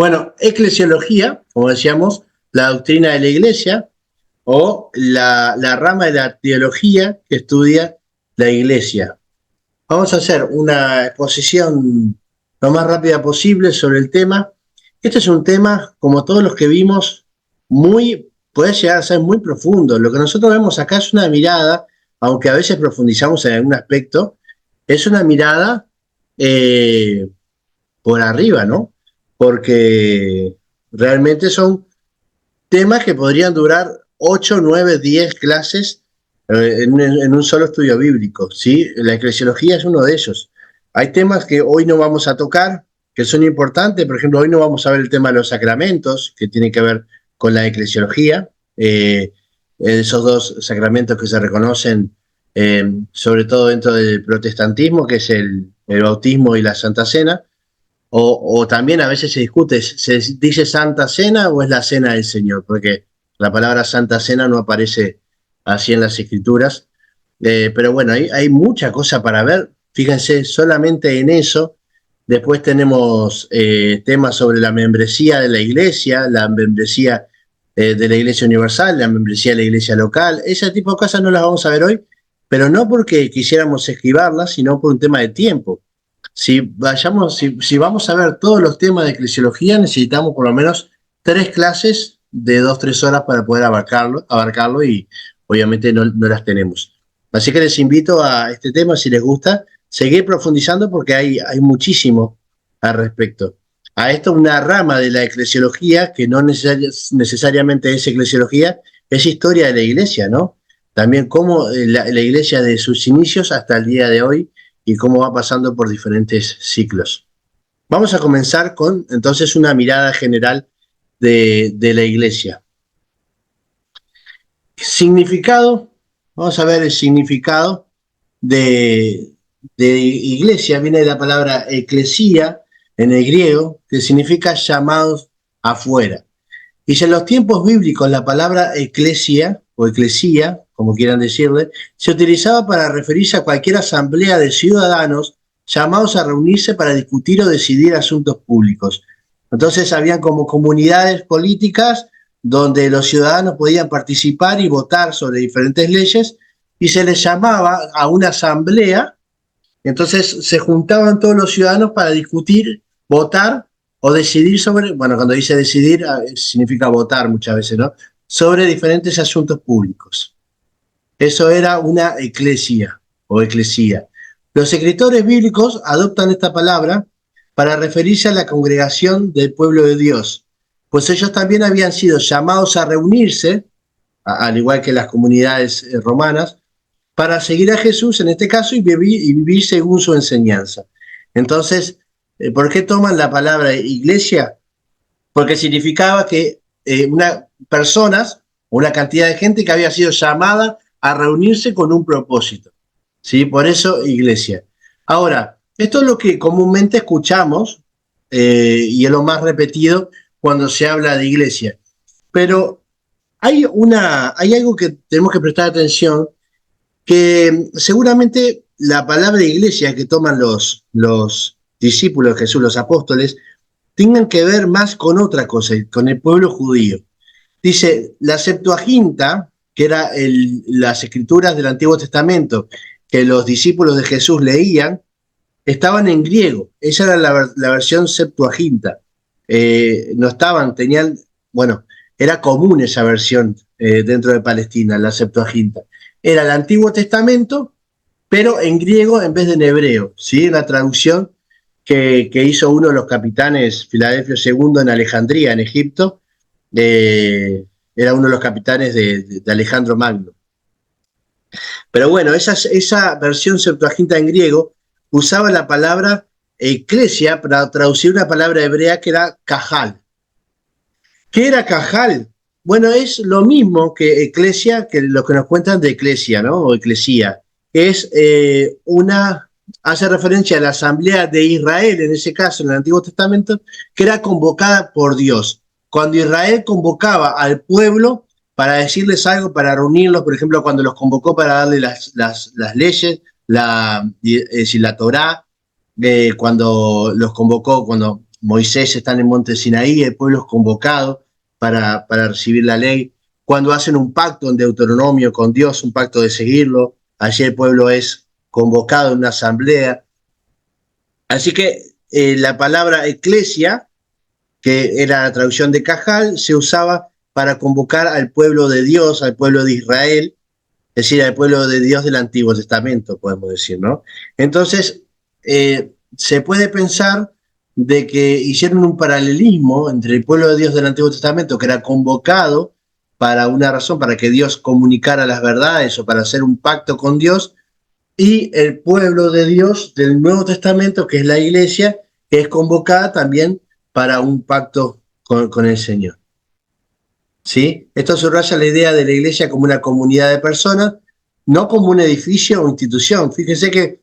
Bueno, eclesiología, como decíamos, la doctrina de la iglesia o la rama de la teología que estudia la iglesia. Vamos a hacer una exposición lo más rápida posible sobre el tema. Este es un tema, como todos los que vimos, puede llegar a ser muy profundo. Lo que nosotros vemos acá es una mirada, aunque a veces profundizamos en algún aspecto, es una mirada eh, por arriba, ¿no? Porque realmente son temas que podrían durar 8, 9, 10 clases en un solo estudio bíblico, ¿sí? La eclesiología es uno de ellos. Hay temas que hoy no vamos a tocar, que son importantes. Por ejemplo, hoy no vamos a ver el tema de los sacramentos, que tiene que ver con la eclesiología. Esos dos sacramentos que se reconocen, sobre todo dentro del protestantismo, que es el bautismo y la Santa Cena. O también a veces se discute, ¿se dice Santa Cena o es la Cena del Señor? Porque la palabra Santa Cena no aparece así en las Escrituras. Pero bueno, hay mucha cosa para ver. Fíjense, solamente en eso. Después tenemos temas sobre la membresía de la iglesia, la membresía de la iglesia universal, la membresía de la iglesia local. Ese tipo de cosas no las vamos a ver hoy, pero no porque quisiéramos esquivarlas, sino por un tema de tiempo. Si vamos a ver todos los temas de eclesiología, necesitamos por lo menos 3 clases de 2, 3 horas para poder abarcarlo y obviamente no las tenemos. Así que les invito a este tema, si les gusta, seguir profundizando porque hay muchísimo al respecto. A esto una rama de la eclesiología, que no necesariamente es eclesiología, es historia de la iglesia, ¿no? También cómo la iglesia de sus inicios hasta el día de hoy y cómo va pasando por diferentes ciclos. Vamos a comenzar con entonces una mirada general de la iglesia. Significado, vamos a ver el significado de iglesia, viene de la palabra eclesía en el griego, que significa llamados afuera. Y si en los tiempos bíblicos la palabra eclesia o eclesía, como quieran decirle, se utilizaba para referirse a cualquier asamblea de ciudadanos llamados a reunirse para discutir o decidir asuntos públicos. Entonces habían como comunidades políticas donde los ciudadanos podían participar y votar sobre diferentes leyes y se les llamaba a una asamblea. Entonces se juntaban todos los ciudadanos para discutir, votar o decidir sobre, bueno, cuando dice decidir significa votar muchas veces, ¿no? Sobre diferentes asuntos públicos. Eso era una eclesia o eclesía. Los escritores bíblicos adoptan esta palabra para referirse a la congregación del pueblo de Dios, pues ellos también habían sido llamados a reunirse, al igual que las comunidades romanas, para seguir a Jesús en este caso y vivir según su enseñanza. Entonces, ¿por qué toman la palabra iglesia? Porque significaba que personas, una cantidad de gente que había sido llamada a reunirse con un propósito. ¿Sí? Por eso iglesia. Ahora, esto es lo que comúnmente escuchamos y es lo más repetido cuando se habla de iglesia. Pero hay algo que tenemos que prestar atención, que seguramente la palabra iglesia que toman los discípulos de Jesús, los apóstoles, tengan que ver más con otra cosa, con el pueblo judío. Dice, la Septuaginta, que era las escrituras del Antiguo Testamento que los discípulos de Jesús leían, estaban en griego. Esa era la versión Septuaginta. No estaban, bueno, era común esa versión dentro de Palestina, la Septuaginta. Era el Antiguo Testamento, pero en griego en vez de en hebreo, ¿sí? Una traducción que hizo uno de los capitanes, Filadelfio II, en Alejandría, en Egipto. Era uno de los capitanes de Alejandro Magno. Pero bueno, esa versión Septuaginta en griego usaba la palabra eclesia para traducir una palabra hebrea que era cajal. ¿Qué era cajal? Bueno, es lo mismo que eclesia, que lo que nos cuentan de eclesia, ¿no? O eclesía. Es hace referencia a la asamblea de Israel, en ese caso, en el Antiguo Testamento, que era convocada por Dios. Cuando Israel convocaba al pueblo para decirles algo, para reunirlos, por ejemplo, cuando los convocó para darle las leyes, la Torá, cuando los convocó, cuando Moisés está en el monte Sinaí, el pueblo es convocado para recibir la ley. Cuando hacen un pacto en Deuteronomio con Dios, un pacto de seguirlo, allí el pueblo es convocado en una asamblea. Así que la palabra eclesia, que era la traducción de Cajal, se usaba para convocar al pueblo de Dios, al pueblo de Israel, es decir, al pueblo de Dios del Antiguo Testamento, podemos decir, ¿no? Entonces, se puede pensar de que hicieron un paralelismo entre el pueblo de Dios del Antiguo Testamento, que era convocado para una razón, para que Dios comunicara las verdades o para hacer un pacto con Dios, y el pueblo de Dios del Nuevo Testamento, que es la iglesia, que es convocada también para un pacto con el Señor. ¿Sí? Esto subraya la idea de la iglesia como una comunidad de personas, no como un edificio o institución. Fíjense que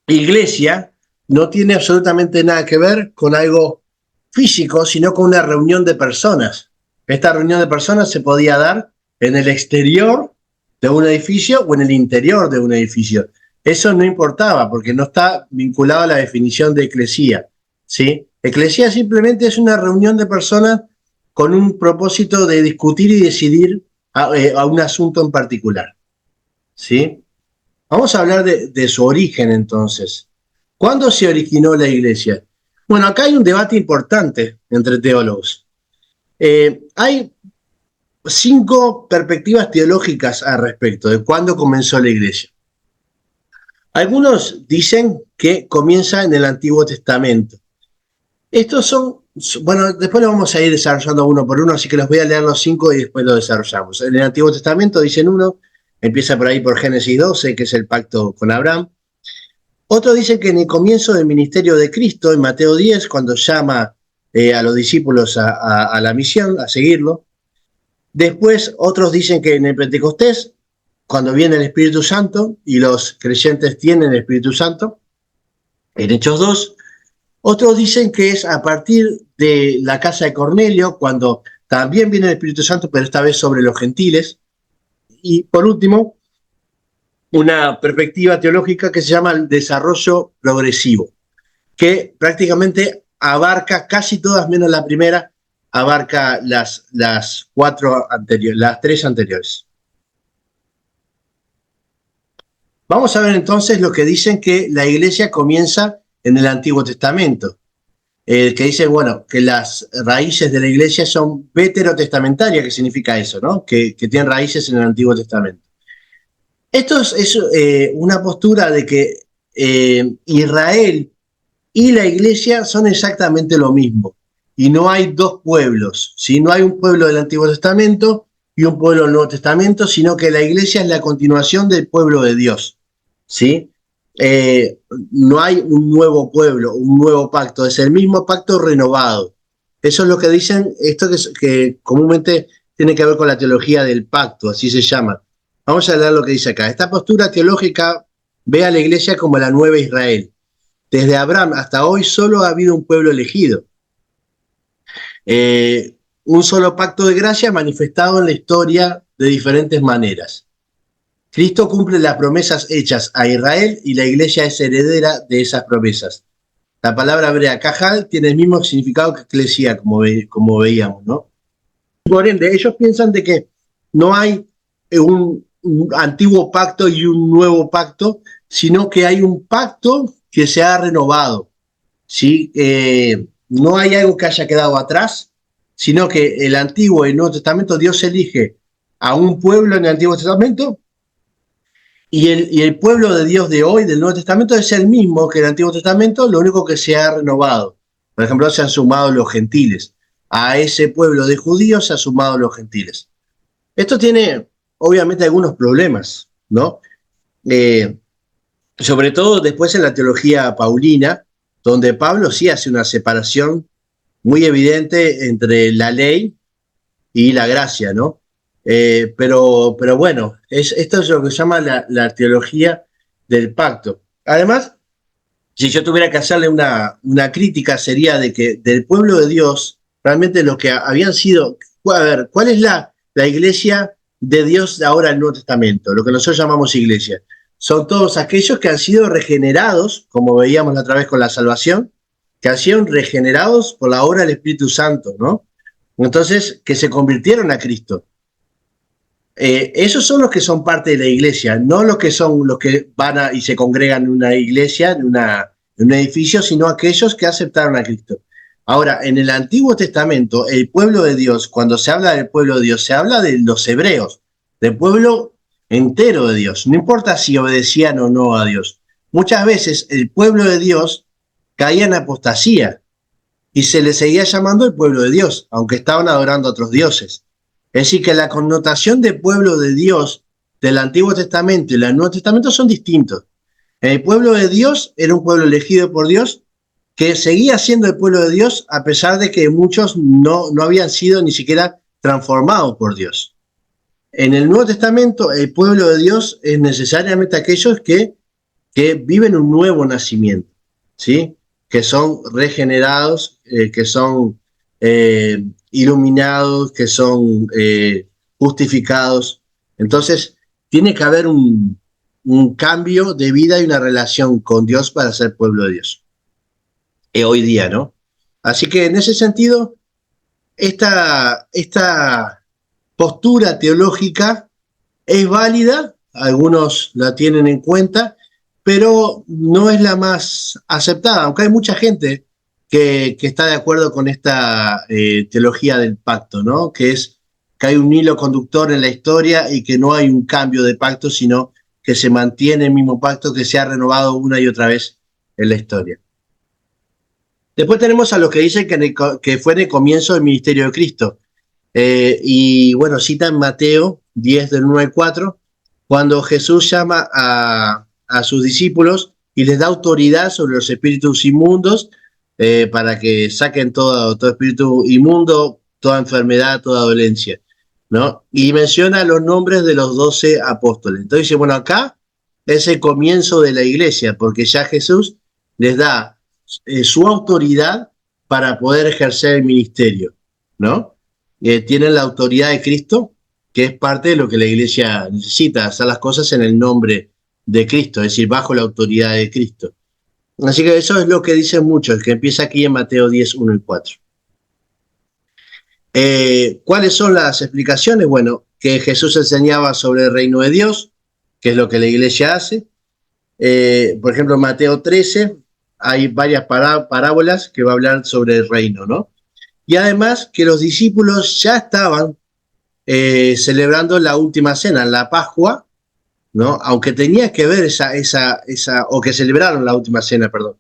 iglesia no tiene absolutamente nada que ver con algo físico, sino con una reunión de personas. Esta reunión de personas se podía dar en el exterior de un edificio o en el interior de un edificio. Eso no importaba porque no está vinculado a la definición de eclesía, ¿sí? Eclesía simplemente es una reunión de personas con un propósito de discutir y decidir a un asunto en particular, ¿sí? Vamos a hablar de su origen entonces. ¿Cuándo se originó la iglesia? Bueno, acá hay un debate importante entre teólogos. Hay 5 perspectivas teológicas al respecto de cuándo comenzó la iglesia. Algunos dicen que comienza en el Antiguo Testamento. Estos son, bueno, después lo vamos a ir desarrollando uno por uno, así que los voy a leer los 5 y después lo desarrollamos. En el Antiguo Testamento dicen uno, empieza por ahí por Génesis 12, que es el pacto con Abraham. Otros dicen que en el comienzo del ministerio de Cristo, en Mateo 10, cuando llama a los discípulos a la misión, a seguirlo. Después otros dicen que en el Pentecostés, cuando viene el Espíritu Santo y los creyentes tienen el Espíritu Santo, en Hechos 2. Otros dicen que es a partir de la casa de Cornelio, cuando también viene el Espíritu Santo, pero esta vez sobre los gentiles. Y por último, una perspectiva teológica que se llama el desarrollo progresivo, que prácticamente abarca casi todas, menos la primera, abarca las 4 anteriores, las 3 anteriores. Vamos a ver entonces lo que dicen que la iglesia comienza en el Antiguo Testamento. Que dice, bueno, que las raíces de la iglesia son veterotestamentarias, que significa eso, ¿no? Que tienen raíces en el Antiguo Testamento. Esto es una postura de que Israel y la iglesia son exactamente lo mismo. Y no hay 2 pueblos, ¿sí? No hay un pueblo del Antiguo Testamento y un pueblo del Nuevo Testamento, sino que la iglesia es la continuación del pueblo de Dios, ¿sí? No hay un nuevo pueblo, un nuevo pacto, es el mismo pacto renovado. Eso es lo que dicen, esto que comúnmente tiene que ver con la teología del pacto, así se llama. Vamos a leer lo que dice acá. Esta postura teológica ve a la iglesia como la nueva Israel. Desde Abraham hasta hoy solo ha habido un pueblo elegido. Un solo pacto de gracia manifestado en la historia de diferentes maneras. Cristo cumple las promesas hechas a Israel y la iglesia es heredera de esas promesas. La palabra hebrea cajal tiene el mismo significado que eclesia, como veíamos, ¿no? Por ende, ellos piensan de que no hay un antiguo pacto y un nuevo pacto, sino que hay un pacto que se ha renovado, ¿sí? No hay algo que haya quedado atrás, sino que el Antiguo y el Nuevo Testamento, Dios elige a un pueblo en el Antiguo Testamento y el pueblo de Dios de hoy, del Nuevo Testamento, es el mismo que el Antiguo Testamento, lo único que se ha renovado. Por ejemplo, se han sumado los gentiles. A ese pueblo de judíos se han sumado los gentiles. Esto tiene, obviamente, algunos problemas, ¿no? Sobre todo después en la teología paulina, donde Pablo sí hace una separación muy evidente entre la ley y la gracia, ¿no? Pero bueno, esto es lo que se llama la teología del pacto. Además, si yo tuviera que hacerle una crítica, sería de que del pueblo de Dios, realmente lo que habían sido, a ver, ¿cuál es la iglesia de Dios de ahora en el Nuevo Testamento? Lo que nosotros llamamos iglesia. Son todos aquellos que han sido regenerados, como veíamos la otra vez con la salvación, que han sido regenerados por la obra del Espíritu Santo, ¿no? Entonces, que se convirtieron a Cristo. Esos son los que son parte de la iglesia, no los que son los que van y se congregan en una iglesia, en un edificio, sino aquellos que aceptaron a Cristo. Ahora, en el Antiguo Testamento, el pueblo de Dios, cuando se habla del pueblo de Dios, se habla de los hebreos, del pueblo entero de Dios. No importa si obedecían o no a Dios. Muchas veces el pueblo de Dios caía en apostasía y se le seguía llamando el pueblo de Dios, aunque estaban adorando a otros dioses. Es decir, que la connotación de pueblo de Dios del Antiguo Testamento y del Nuevo Testamento son distintos. El pueblo de Dios era un pueblo elegido por Dios que seguía siendo el pueblo de Dios a pesar de que muchos no habían sido ni siquiera transformados por Dios. En el Nuevo Testamento, el pueblo de Dios es necesariamente aquellos que viven un nuevo nacimiento, ¿sí? Que son regenerados, que son iluminados, que son justificados. Entonces, tiene que haber un cambio de vida y una relación con Dios para ser pueblo de Dios. Hoy día, ¿no? Así que en ese sentido, esta postura teológica es válida, algunos la tienen en cuenta, pero no es la más aceptada, aunque hay mucha gente que está de acuerdo con esta teología del pacto, ¿no? Que es que hay un hilo conductor en la historia y que no hay un cambio de pacto, sino que se mantiene el mismo pacto que se ha renovado una y otra vez en la historia. Después tenemos a los que dicen que fue en el comienzo del ministerio de Cristo. Y bueno, cita en Mateo 10 del 1 al 4, cuando Jesús llama a sus discípulos y les da autoridad sobre los espíritus inmundos para que saquen todo espíritu inmundo, toda enfermedad, toda dolencia, ¿no? Y menciona los nombres de los 12 apóstoles. Entonces dice, bueno, acá es el comienzo de la iglesia, porque ya Jesús les da su autoridad para poder ejercer el ministerio, ¿no? Tienen la autoridad de Cristo, que es parte de lo que la iglesia necesita, hacer las cosas en el nombre de Cristo, es decir, bajo la autoridad de Cristo. Así que eso es lo que dicen muchos, que empieza aquí en Mateo 10, 1 y 4. ¿Cuáles son las explicaciones? Bueno, que Jesús enseñaba sobre el reino de Dios, que es lo que la iglesia hace. Por ejemplo, en Mateo 13 hay varias parábolas que va a hablar sobre el reino, ¿no? Y además que los discípulos ya estaban celebrando la última cena, la Pascua, ¿no? Aunque tenía que ver o que celebraron la última cena, perdón.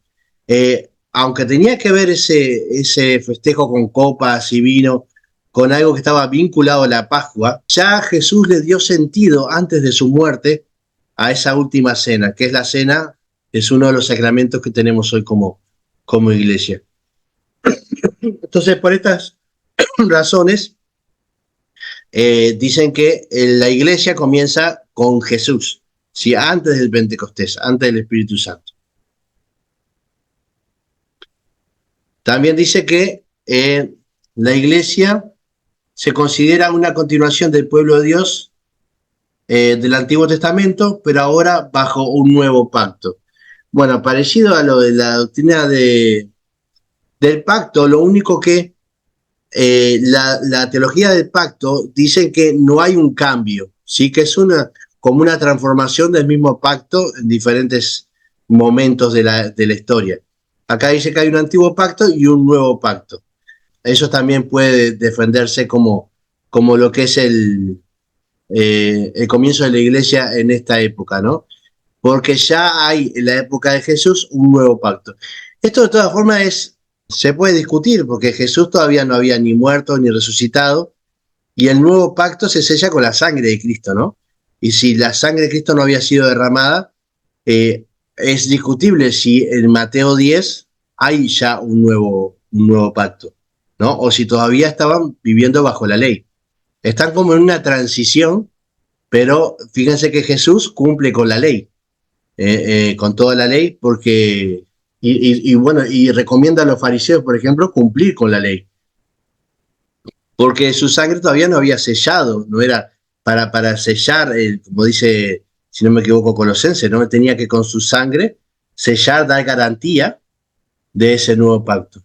Aunque tenía que ver ese festejo con copas y vino, con algo que estaba vinculado a la Pascua, ya Jesús le dio sentido antes de su muerte a esa última cena, que es la cena, es uno de los sacramentos que tenemos hoy como iglesia. Entonces, por estas razones, dicen que la iglesia comienza con Jesús, ¿sí? Antes del Pentecostés, antes del Espíritu Santo. También dice que la iglesia se considera una continuación del pueblo de Dios del Antiguo Testamento, pero ahora bajo un nuevo pacto. Bueno, parecido a lo de la doctrina del pacto, lo único que la teología del pacto dice que no hay un cambio, sí que es como una transformación del mismo pacto en diferentes momentos de la historia. Acá dice que hay un antiguo pacto y un nuevo pacto. Eso también puede defenderse como lo que es el comienzo de la iglesia en esta época, ¿no? Porque ya hay en la época de Jesús un nuevo pacto. Esto de todas formas se puede discutir porque Jesús todavía no había ni muerto ni resucitado y el nuevo pacto se sella con la sangre de Cristo, ¿no? Y si la sangre de Cristo no había sido derramada, es discutible si en Mateo 10 hay ya un nuevo pacto, ¿no? O si todavía estaban viviendo bajo la ley. Están como en una transición, pero fíjense que Jesús cumple con la ley, con toda la ley, porque bueno, y recomienda a los fariseos, por ejemplo, cumplir con la ley, porque su sangre todavía no había sellado, no era para sellar, como dice, si no me equivoco, Colosenses, no tenía que con su sangre sellar, dar garantía de ese nuevo pacto.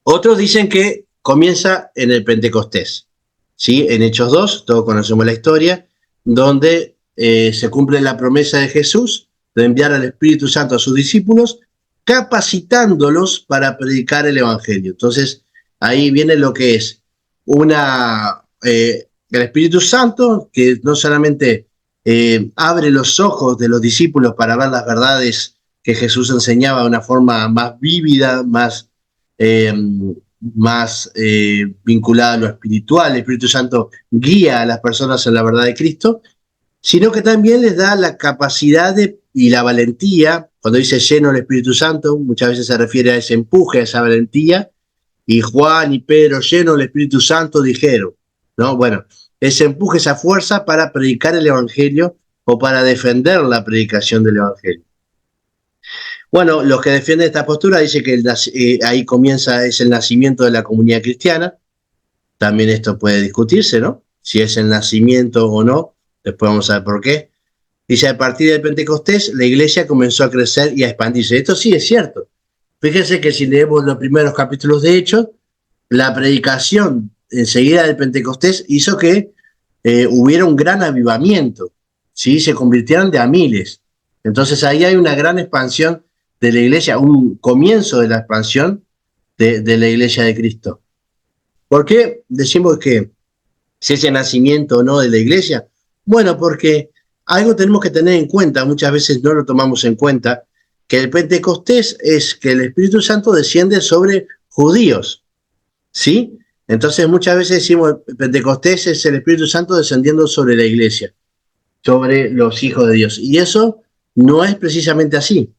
Otros dicen que comienza en el Pentecostés, ¿sí? En Hechos 2, todos conocemos la historia, donde se cumple la promesa de Jesús de enviar al Espíritu Santo a sus discípulos, capacitándolos para predicar el Evangelio. Entonces, ahí viene lo que es el Espíritu Santo, que no solamente abre los ojos de los discípulos para ver las verdades que Jesús enseñaba de una forma más vívida, eh, más vinculada a lo espiritual. El Espíritu Santo guía a las personas en la verdad de Cristo, sino que también les da la capacidad y la valentía. Cuando dice lleno del Espíritu Santo, muchas veces se refiere a ese empuje, a esa valentía, y Juan y Pedro, llenos del Espíritu Santo, dijeron, ¿no? Bueno, ese empuje, esa fuerza para predicar el Evangelio o para defender la predicación del Evangelio. Bueno, los que defienden esta postura dicen que ahí comienza, es el nacimiento de la comunidad cristiana. También esto puede discutirse, ¿no? Si es el nacimiento o no, después vamos a ver por qué. Dice, a partir del Pentecostés, la iglesia comenzó a crecer y a expandirse. Esto sí es cierto. Fíjense que si leemos los primeros capítulos de Hechos, la predicación enseguida del Pentecostés hizo que hubiera un gran avivamiento, ¿sí? Se convirtieron de a miles. Entonces ahí hay una gran expansión de la iglesia, un comienzo de la expansión de la iglesia de Cristo. ¿Por qué decimos que si es el nacimiento o no de la iglesia? Bueno, porque algo tenemos que tener en cuenta, muchas veces no lo tomamos en cuenta, que el Pentecostés es que el Espíritu Santo desciende sobre judíos, ¿sí? Entonces muchas veces decimos, Pentecostés es el Espíritu Santo descendiendo sobre la iglesia, sobre los hijos de Dios. Y eso no es precisamente así.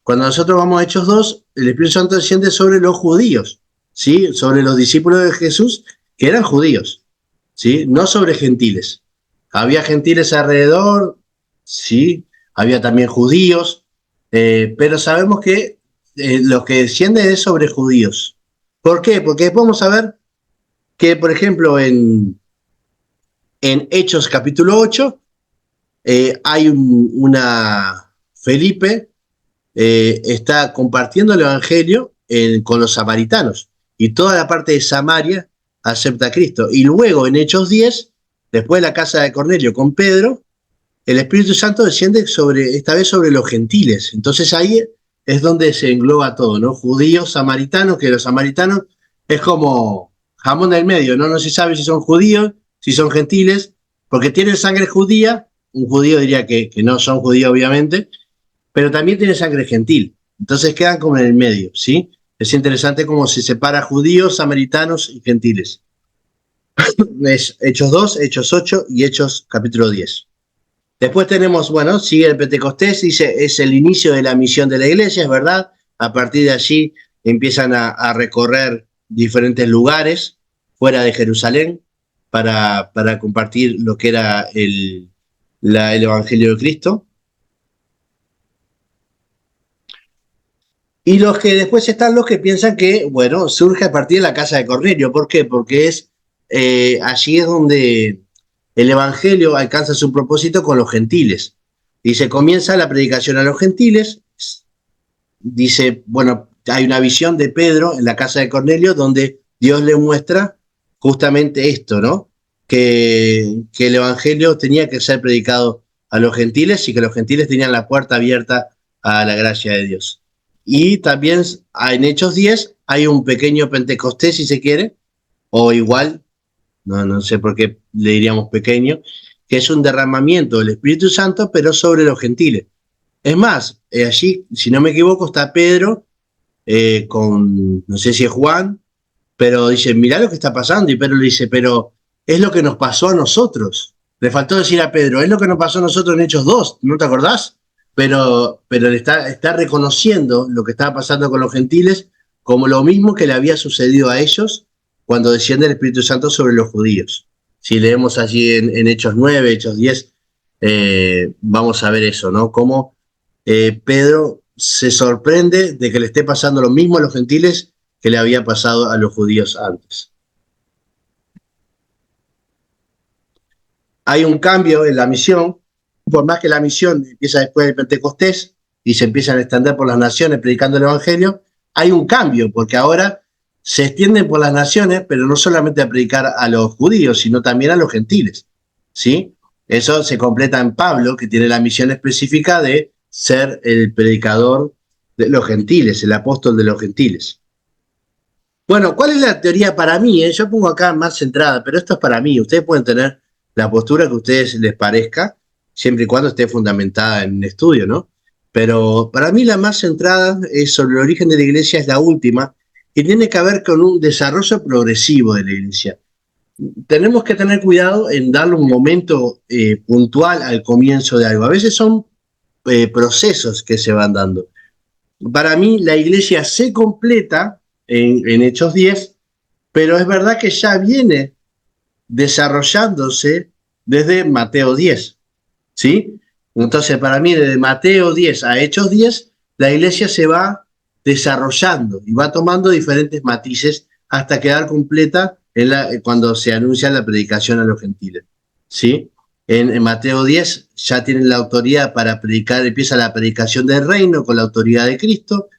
Cuando nosotros vamos a Hechos 2, el Espíritu Santo desciende sobre los judíos, ¿sí? Sobre los discípulos de Jesús, que eran judíos, ¿sí? No sobre gentiles. Había gentiles alrededor, sí, había también judíos, pero sabemos que lo que desciende es sobre judíos. ¿Por qué? Porque vamos a ver que, por ejemplo, en Hechos capítulo 8, hay Felipe está compartiendo el Evangelio con los samaritanos, y toda la parte de Samaria acepta a Cristo. Y luego en Hechos 10, después de la casa de Cornelio con Pedro, el Espíritu Santo desciende esta vez sobre los gentiles. Entonces ahí es donde se engloba todo, ¿no? Judíos, samaritanos, que los samaritanos es como jamón del medio, ¿no? No se sabe si son judíos, si son gentiles, porque tienen sangre judía. Un judío diría que no son judíos, obviamente, pero también tiene sangre gentil. Entonces quedan como en el medio, ¿sí? Es interesante cómo se separa judíos, samaritanos y gentiles. Es Hechos 2, Hechos 8 y Hechos capítulo 10. Después tenemos, bueno, sigue el Pentecostés, dice, es el inicio de la misión de la iglesia, es verdad. A partir de allí empiezan a recorrer diferentes lugares fuera de Jerusalén para compartir lo que era el Evangelio de Cristo. Y los que después están los que piensan que, bueno, surge a partir de la casa de Cornelio. ¿Por qué? Porque allí es donde el Evangelio alcanza su propósito con los gentiles. Dice, comienza la predicación a los gentiles. Dice, bueno, hay una visión de Pedro en la casa de Cornelio donde Dios le muestra justamente esto, ¿no? Que el Evangelio tenía que ser predicado a los gentiles y que los gentiles tenían la puerta abierta a la gracia de Dios. Y también en Hechos 10 hay un pequeño Pentecostés, si se quiere, o igual, no sé por qué le diríamos pequeño, que es un derramamiento del Espíritu Santo, pero sobre los gentiles. Es más, allí, si no me equivoco, está Pedro no sé si es Juan, pero dice, mirá lo que está pasando, y Pedro le dice, pero es lo que nos pasó a nosotros. Le faltó decir a Pedro, es lo que nos pasó a nosotros en Hechos 2, ¿no te acordás? Pero le está reconociendo lo que estaba pasando con los gentiles como lo mismo que le había sucedido a ellos cuando desciende el Espíritu Santo sobre los judíos. Si leemos allí en Hechos 9, Hechos 10, vamos a ver eso, ¿no? Cómo Pedro se sorprende de que le esté pasando lo mismo a los gentiles que le había pasado a los judíos antes. Hay un cambio en la misión, por más que la misión empieza después del Pentecostés y se empiezan a extender por las naciones predicando el Evangelio, hay un cambio, porque ahora se extienden por las naciones, pero no solamente a predicar a los judíos, sino también a los gentiles, ¿sí? Eso se completa en Pablo, que tiene la misión específica de ser el predicador de los gentiles, el apóstol de los gentiles. Bueno, ¿cuál es la teoría para mí? Yo pongo acá más centrada, pero esto es para mí. Ustedes pueden tener la postura que a ustedes les parezca, siempre y cuando esté fundamentada en un estudio, ¿no? Pero para mí la más centrada es sobre el origen de la iglesia, es la última, y tiene que ver con un desarrollo progresivo de la iglesia. Tenemos que tener cuidado en darle un momento puntual al comienzo de algo. A veces son procesos que se van dando. Para mí la iglesia se completa en Hechos 10, pero es verdad que ya viene desarrollándose desde Mateo 10, ¿sí? Entonces, para mí, desde Mateo 10 a Hechos 10, la iglesia se va desarrollando y va tomando diferentes matices hasta quedar completa cuando se anuncia la predicación a los gentiles, ¿sí? En Mateo 10 ya tienen la autoridad para predicar, empieza la predicación del reino con la autoridad de Cristo.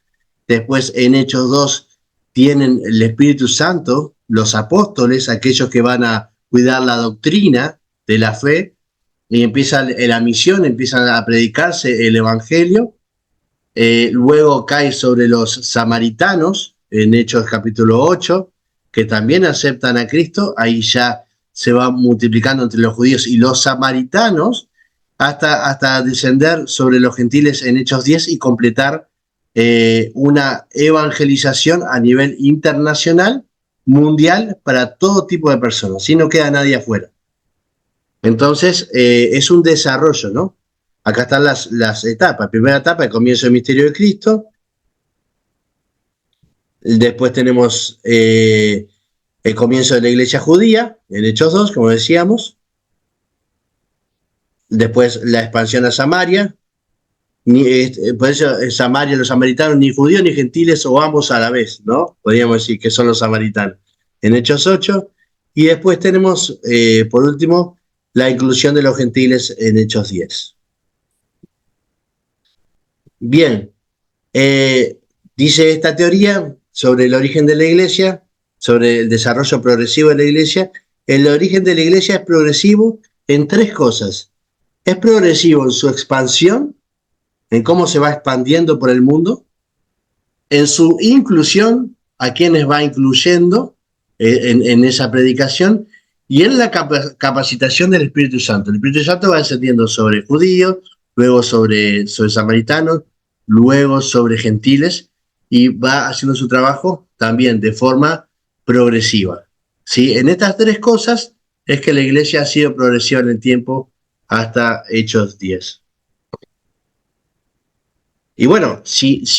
Después en Hechos 2 tienen el Espíritu Santo, los apóstoles, aquellos que van a cuidar la doctrina de la fe, y empieza la misión, empiezan a predicarse el Evangelio. Luego cae sobre los samaritanos, en Hechos capítulo 8, que también aceptan a Cristo. Ahí ya se va multiplicando entre los judíos y los samaritanos, hasta descender sobre los gentiles en Hechos 10 y completar una evangelización a nivel internacional, mundial, para todo tipo de personas, si no queda nadie afuera. Entonces, es un desarrollo, ¿no? Acá están las etapas. Primera etapa, el comienzo del misterio de Cristo. Después tenemos el comienzo de la iglesia judía, en Hechos 2, como decíamos. Después la expansión a Samaria. Por eso Samaria, los samaritanos, ni judíos ni gentiles, o ambos a la vez, ¿no? Podríamos decir que son los samaritanos. En Hechos 8. Y después tenemos, por último, la inclusión de los gentiles en Hechos 10. Bien, dice esta teoría sobre el origen de la iglesia, sobre el desarrollo progresivo de la iglesia. El origen de la iglesia es progresivo en tres cosas. Es progresivo en su expansión, en cómo se va expandiendo por el mundo, en su inclusión, a quienes va incluyendo en esa predicación, y en la capacitación del Espíritu Santo. El Espíritu Santo va descendiendo sobre judíos, luego sobre samaritanos, luego sobre gentiles, y va haciendo su trabajo también de forma progresiva, ¿sí? En estas tres cosas es que la iglesia ha sido progresiva en el tiempo hasta Hechos 10. Y bueno, si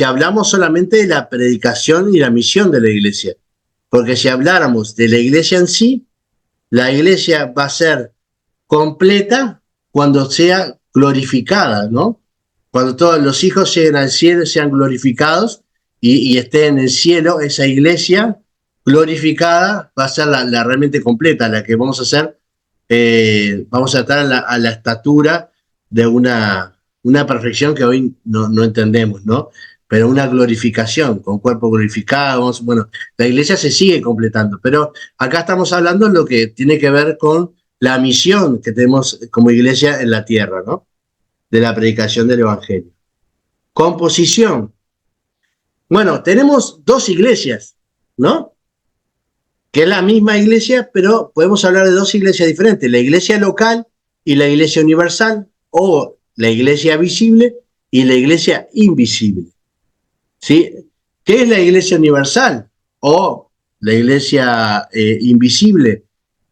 hablamos solamente de la predicación y la misión de la iglesia, porque si habláramos de la iglesia en sí, la iglesia va a ser completa cuando sea glorificada, ¿no? Cuando todos los hijos lleguen al cielo, sean glorificados y estén en el cielo, esa iglesia glorificada va a ser la realmente completa, la que vamos a hacer, vamos a estar a la estatura de una perfección que hoy no entendemos, ¿no? Pero una glorificación, con cuerpo glorificado. Bueno, la iglesia se sigue completando, pero acá estamos hablando de lo que tiene que ver con la misión que tenemos como iglesia en la tierra, ¿no? De la predicación del Evangelio. Composición. Bueno, tenemos dos iglesias, ¿no? Que es la misma iglesia, pero podemos hablar de dos iglesias diferentes. La iglesia local y la iglesia universal, o la iglesia visible y la iglesia invisible, ¿sí? ¿Qué es la iglesia universal o la iglesia invisible?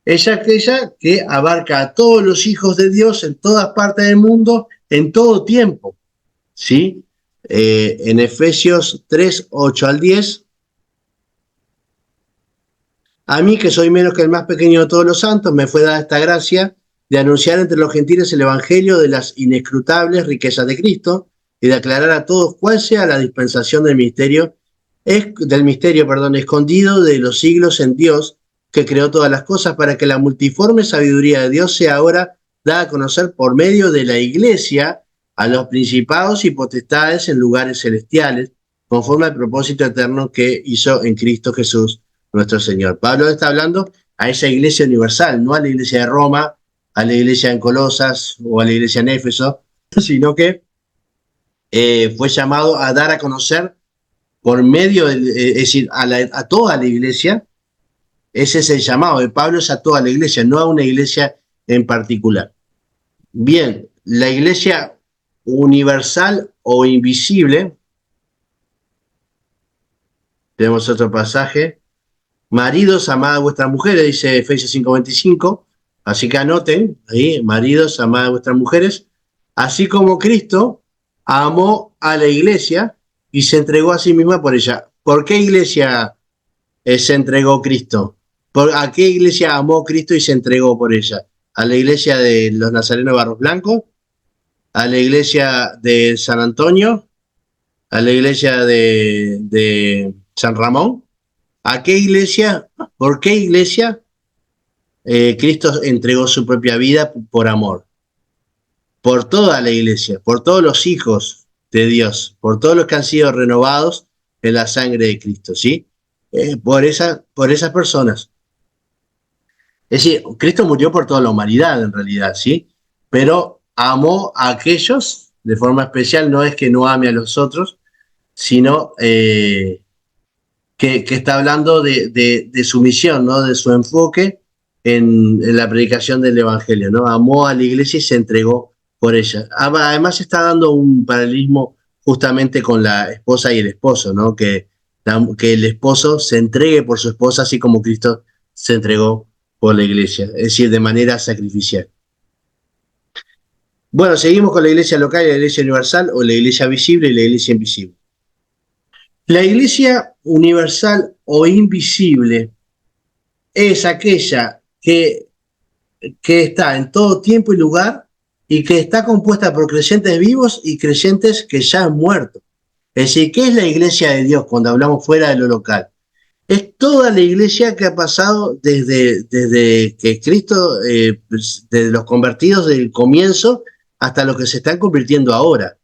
Es aquella que abarca a todos los hijos de Dios en todas partes del mundo, en todo tiempo, ¿sí? En Efesios 3, 8 al 10. A mí, que soy menos que el más pequeño de todos los santos, me fue dada esta gracia de anunciar entre los gentiles el evangelio de las inescrutables riquezas de Cristo y de aclarar a todos cuál sea la dispensación del misterio, escondido de los siglos en Dios, que creó todas las cosas, para que la multiforme sabiduría de Dios sea ahora dada a conocer por medio de la iglesia a los principados y potestades en lugares celestiales, conforme al propósito eterno que hizo en Cristo Jesús, nuestro Señor. Pablo está hablando a esa iglesia universal, no a la iglesia de Roma, a la iglesia en Colosas o a la iglesia en Éfeso, sino que fue llamado a dar a conocer por medio, es decir, a toda la iglesia. Ese es el llamado de Pablo, es a toda la iglesia, no a una iglesia en particular. Bien, la iglesia universal o invisible, tenemos otro pasaje. Maridos, amad a vuestras mujeres, dice Efesios 5:25, así que anoten ahí, maridos, amad a vuestras mujeres, así como Cristo amó a la iglesia y se entregó a sí misma por ella. ¿Por qué iglesia se entregó Cristo? ¿A qué iglesia amó Cristo y se entregó por ella? ¿A la iglesia de los Nazarenos de Barros Blancos? ¿A la iglesia de San Antonio? ¿A la iglesia de San Ramón? ¿A qué iglesia? ¿Por qué iglesia Cristo entregó su propia vida por amor? Por toda la iglesia, por todos los hijos de Dios, por todos los que han sido renovados en la sangre de Cristo, ¿sí? Por esas personas. Es decir, Cristo murió por toda la humanidad en realidad, ¿sí? Pero amó a aquellos de forma especial, no es que no ame a los otros, sino que está hablando de su misión, ¿no? De su enfoque en la predicación del Evangelio, ¿no? Amó a la iglesia y se entregó por ella. Además está dando un paralelismo justamente con la esposa y el esposo, ¿no? Que el esposo se entregue por su esposa así como Cristo se entregó por la iglesia, es decir, de manera sacrificial. Bueno, seguimos con la iglesia local y la iglesia universal, o la iglesia visible y la iglesia invisible. La iglesia universal o invisible es aquella que está en todo tiempo y lugar y que está compuesta por creyentes vivos y creyentes que ya han muerto. Es decir, ¿qué es la iglesia de Dios cuando hablamos fuera de lo local? Es toda la iglesia que ha pasado desde que Cristo, desde los convertidos del comienzo hasta los que se están convirtiendo ahora.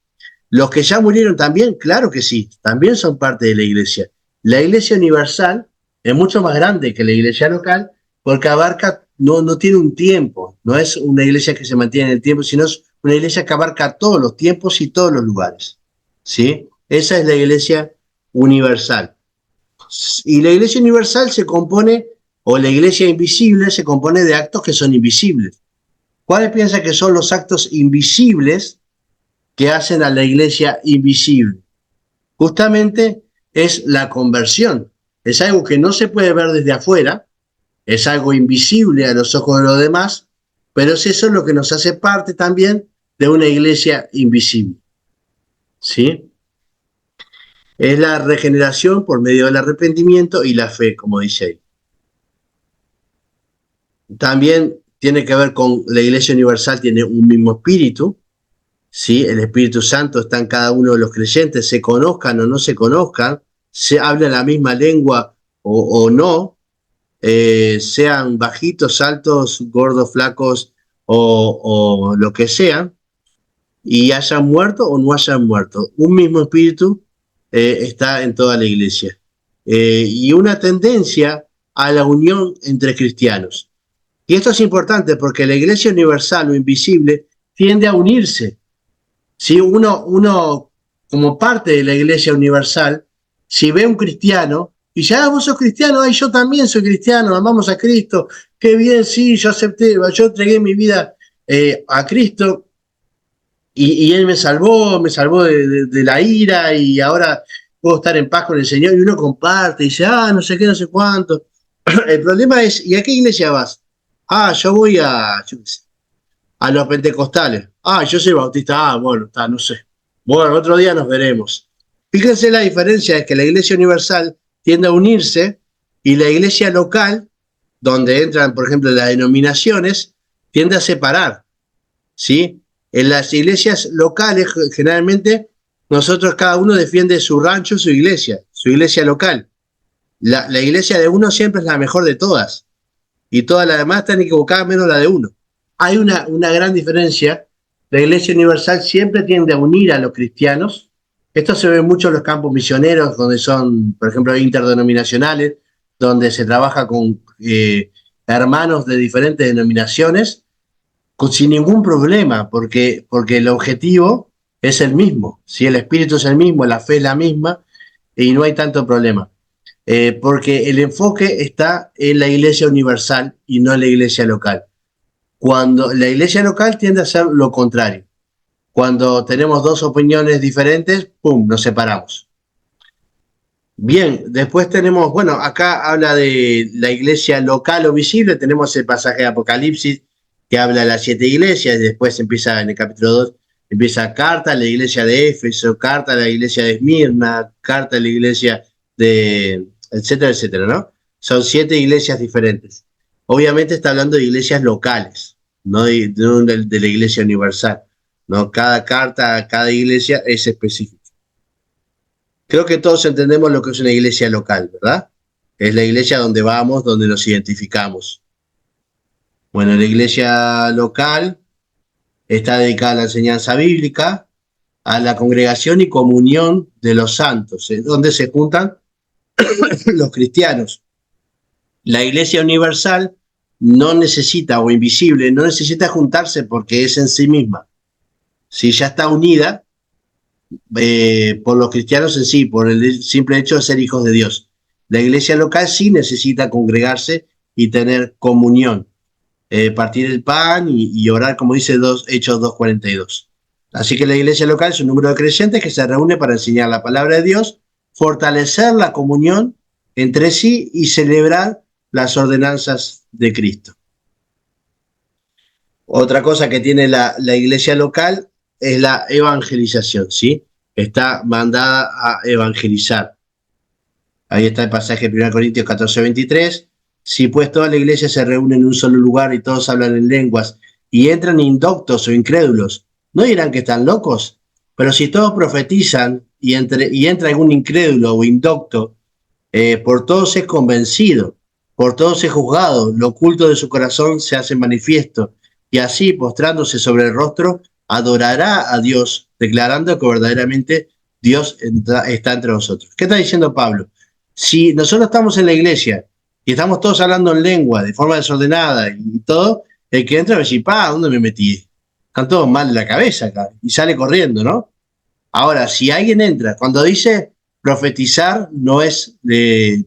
Los que ya murieron también, claro que sí, también son parte de la iglesia. La iglesia universal es mucho más grande que la iglesia local porque abarca, no tiene un tiempo, no es una iglesia que se mantiene en el tiempo, sino es una iglesia que abarca todos los tiempos y todos los lugares, ¿sí? Esa es la iglesia universal. Y la iglesia universal se compone, o la iglesia invisible se compone de actos que son invisibles. ¿Cuáles piensan que son los actos invisibles que hacen a la iglesia invisible? Justamente es la conversión. Es algo que no se puede ver desde afuera, es algo invisible a los ojos de los demás, pero es eso lo que nos hace parte también de una iglesia invisible, ¿sí? Es la regeneración por medio del arrepentimiento y la fe, como dice ahí. También tiene que ver con la iglesia universal, tiene un mismo espíritu, ¿sí? El Espíritu Santo está en cada uno de los creyentes, se conozcan o no se conozcan, se habla la misma lengua o no, sean bajitos, altos, gordos, flacos o lo que sean, y hayan muerto o no hayan muerto. Un mismo espíritu está en toda la iglesia. Y una tendencia a la unión entre cristianos. Y esto es importante porque la iglesia universal o invisible tiende a unirse. Si uno, como parte de la iglesia universal, si ve un cristiano y dice, vos sos cristiano, ay, yo también soy cristiano, amamos a Cristo, qué bien, sí, yo acepté, yo entregué mi vida a Cristo y Él me salvó de la ira y ahora puedo estar en paz con el Señor, y uno comparte y dice, no sé qué, no sé cuánto. El problema es, ¿y a qué iglesia vas? Yo voy yo qué sé, a los pentecostales. Yo soy bautista. Bueno, no sé. Bueno, otro día nos veremos. Fíjense, la diferencia es que la iglesia universal tiende a unirse y la iglesia local, donde entran, por ejemplo, las denominaciones, tiende a separar, ¿sí? En las iglesias locales, generalmente, nosotros cada uno defiende su rancho, su iglesia local. La iglesia de uno siempre es la mejor de todas y todas las demás están equivocadas menos la de uno. Hay una gran diferencia La Iglesia Universal siempre tiende a unir a los cristianos. Esto se ve mucho en los campos misioneros, donde son, por ejemplo, interdenominacionales, donde se trabaja con hermanos de diferentes denominaciones, sin ningún problema, porque el objetivo es el mismo. Si el espíritu es el mismo, la fe es la misma, y no hay tanto problema. Porque el enfoque está en la Iglesia Universal y no en la Iglesia local. Cuando la Iglesia local tiende a hacer lo contrario. Cuando tenemos dos opiniones diferentes, ¡pum!, nos separamos. Bien, después tenemos, bueno, acá habla de la iglesia local o visible, tenemos el pasaje de Apocalipsis que habla de las 7 iglesias, y después empieza en el capítulo 2, empieza carta a la iglesia de Éfeso, carta a la iglesia de Esmirna, carta a la iglesia de, etcétera, etcétera, ¿no? Son 7 iglesias diferentes. Obviamente está hablando de iglesias locales, no de la iglesia universal, ¿no? Cada carta, cada iglesia es específica. Creo que todos entendemos lo que es una iglesia local, ¿verdad? Es la iglesia donde vamos, donde nos identificamos. Bueno, la iglesia local está dedicada a la enseñanza bíblica, a la congregación y comunión de los santos, donde se juntan los cristianos. La iglesia universal no necesita, o invisible, no necesita juntarse porque es en sí misma. Si ya está unida, por los cristianos en sí, por el simple hecho de ser hijos de Dios. La iglesia local sí necesita congregarse y tener comunión, partir el pan y orar, como dice Hechos 2:42. Así que la iglesia local es un número de creyentes que se reúne para enseñar la palabra de Dios, fortalecer la comunión entre sí y celebrar las ordenanzas de Cristo. Otra cosa que tiene la iglesia local es la evangelización, ¿sí? Está mandada a evangelizar. Ahí está el pasaje de 1 Corintios 14:23. Si pues toda la iglesia se reúne en un solo lugar y todos hablan en lenguas y entran indoctos o incrédulos, ¿no dirán que están locos? Pero si todos profetizan y entra algún incrédulo o indocto, por todos es convencido, por todos es juzgado, lo oculto de su corazón se hace manifiesto, y así, postrándose sobre el rostro, adorará a Dios, declarando que verdaderamente Dios está entre nosotros. ¿Qué está diciendo Pablo? Si nosotros estamos en la iglesia y estamos todos hablando en lengua de forma desordenada y todo, el que entra va a decir, ¿dónde me metí? Están todos mal de la cabeza acá, y sale corriendo, ¿no? Ahora, si alguien entra, cuando dice profetizar, no es de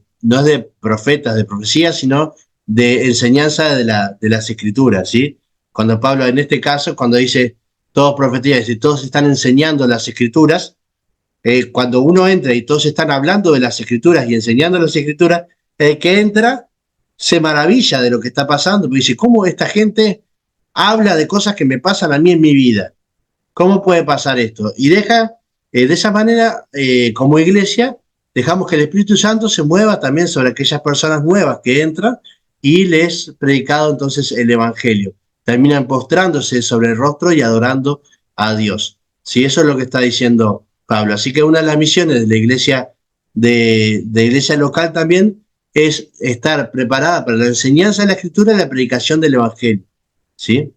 profetas, de profecía, sino de enseñanza de las escrituras, ¿sí? Cuando Pablo, en este caso, cuando dice todos profetizan, y todos están enseñando las escrituras, cuando uno entra y todos están hablando de las escrituras y enseñando las escrituras, el que entra se maravilla de lo que está pasando, porque dice, ¿cómo esta gente habla de cosas que me pasan a mí en mi vida? ¿Cómo puede pasar esto? Y deja, de esa manera, como iglesia, dejamos que el Espíritu Santo se mueva también sobre aquellas personas nuevas que entran y les predicado entonces el Evangelio. Terminan postrándose sobre el rostro y adorando a Dios. Sí, eso es lo que está diciendo Pablo. Así que una de las misiones de la iglesia, de iglesia local también, es estar preparada para la enseñanza de la Escritura y la predicación del Evangelio. ¿Sí?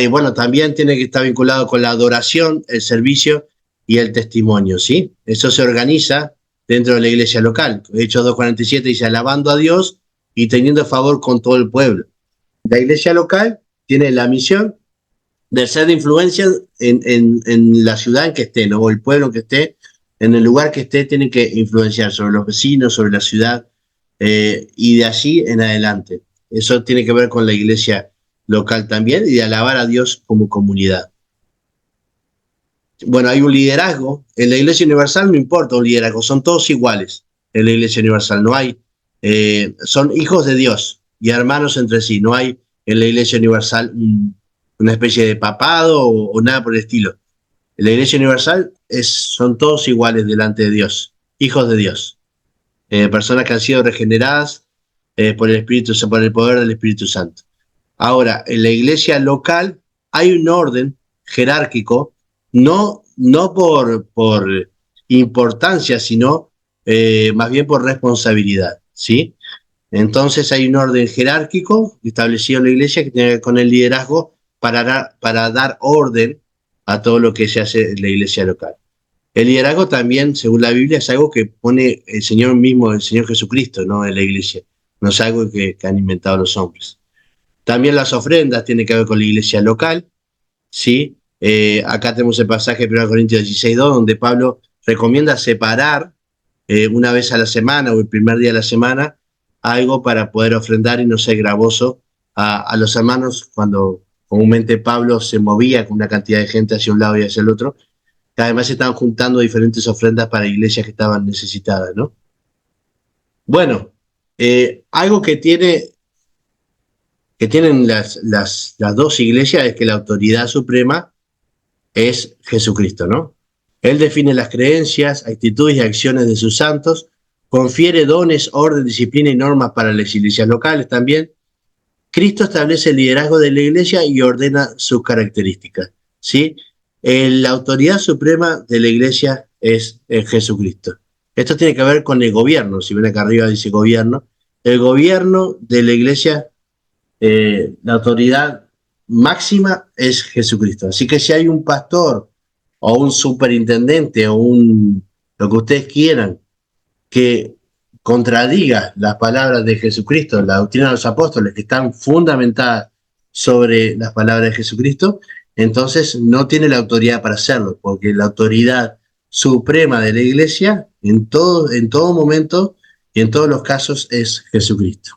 Bueno, también tiene que estar vinculado con la adoración, el servicio y el testimonio, ¿sí? Eso se organiza dentro de la iglesia local. Hechos 2:47 dice, alabando a Dios y teniendo favor con todo el pueblo. La iglesia local tiene la misión de ser de influencia en la ciudad en que esté, ¿no? O el pueblo que esté, en el lugar que esté, tiene que influenciar sobre los vecinos, sobre la ciudad, y de allí en adelante. Eso tiene que ver con la iglesia local también, y de alabar a Dios como comunidad. Bueno, hay un liderazgo. En la Iglesia Universal no importa un liderazgo, son todos iguales. En la Iglesia Universal no hay, son hijos de Dios y hermanos entre sí. No hay en la Iglesia Universal una especie de papado o nada por el estilo. En la Iglesia Universal son todos iguales delante de Dios, hijos de Dios. Personas que han sido regeneradas por el poder del Espíritu Santo. Ahora, en la iglesia local hay un orden jerárquico, no por importancia, sino más bien por responsabilidad, ¿sí? Entonces hay un orden jerárquico establecido en la iglesia que tiene que ver con el liderazgo para dar orden a todo lo que se hace en la iglesia local. El liderazgo también, según la Biblia, es algo que pone el Señor mismo, el Señor Jesucristo, ¿no? En la iglesia. No es algo que han inventado los hombres. También las ofrendas tienen que ver con la iglesia local, ¿sí? Acá tenemos el pasaje de 1 Corintios 16:2, donde Pablo recomienda separar una vez a la semana o el primer día de la semana algo para poder ofrendar y no ser gravoso a los hermanos cuando comúnmente Pablo se movía con una cantidad de gente hacia un lado y hacia el otro, que además se estaban juntando diferentes ofrendas para iglesias que estaban necesitadas, ¿no? Bueno, algo que tienen las dos iglesias es que la autoridad suprema es Jesucristo, ¿no? Él define las creencias, actitudes y acciones de sus santos, confiere dones, orden, disciplina y normas para las iglesias locales también. Cristo establece el liderazgo de la iglesia y ordena sus características, ¿sí? La autoridad suprema de la iglesia es Jesucristo. Esto tiene que ver con el gobierno, si ven acá arriba dice gobierno. El gobierno de la iglesia, la autoridad máxima es Jesucristo. Así que si hay un pastor o un superintendente o lo que ustedes quieran que contradiga las palabras de Jesucristo, la doctrina de los apóstoles, que están fundamentadas sobre las palabras de Jesucristo, entonces no tiene la autoridad para hacerlo, porque la autoridad suprema de la iglesia en todo momento y en todos los casos es Jesucristo.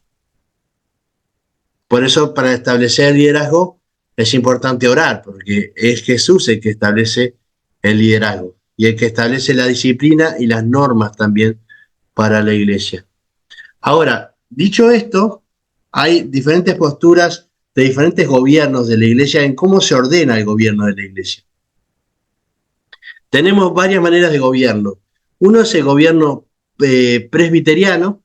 Por eso, para establecer el liderazgo es importante orar, porque es Jesús el que establece el liderazgo y el que establece la disciplina y las normas también para la iglesia. Ahora, dicho esto, hay diferentes posturas de diferentes gobiernos de la iglesia en cómo se ordena el gobierno de la iglesia. Tenemos varias maneras de gobierno. Uno es el gobierno presbiteriano,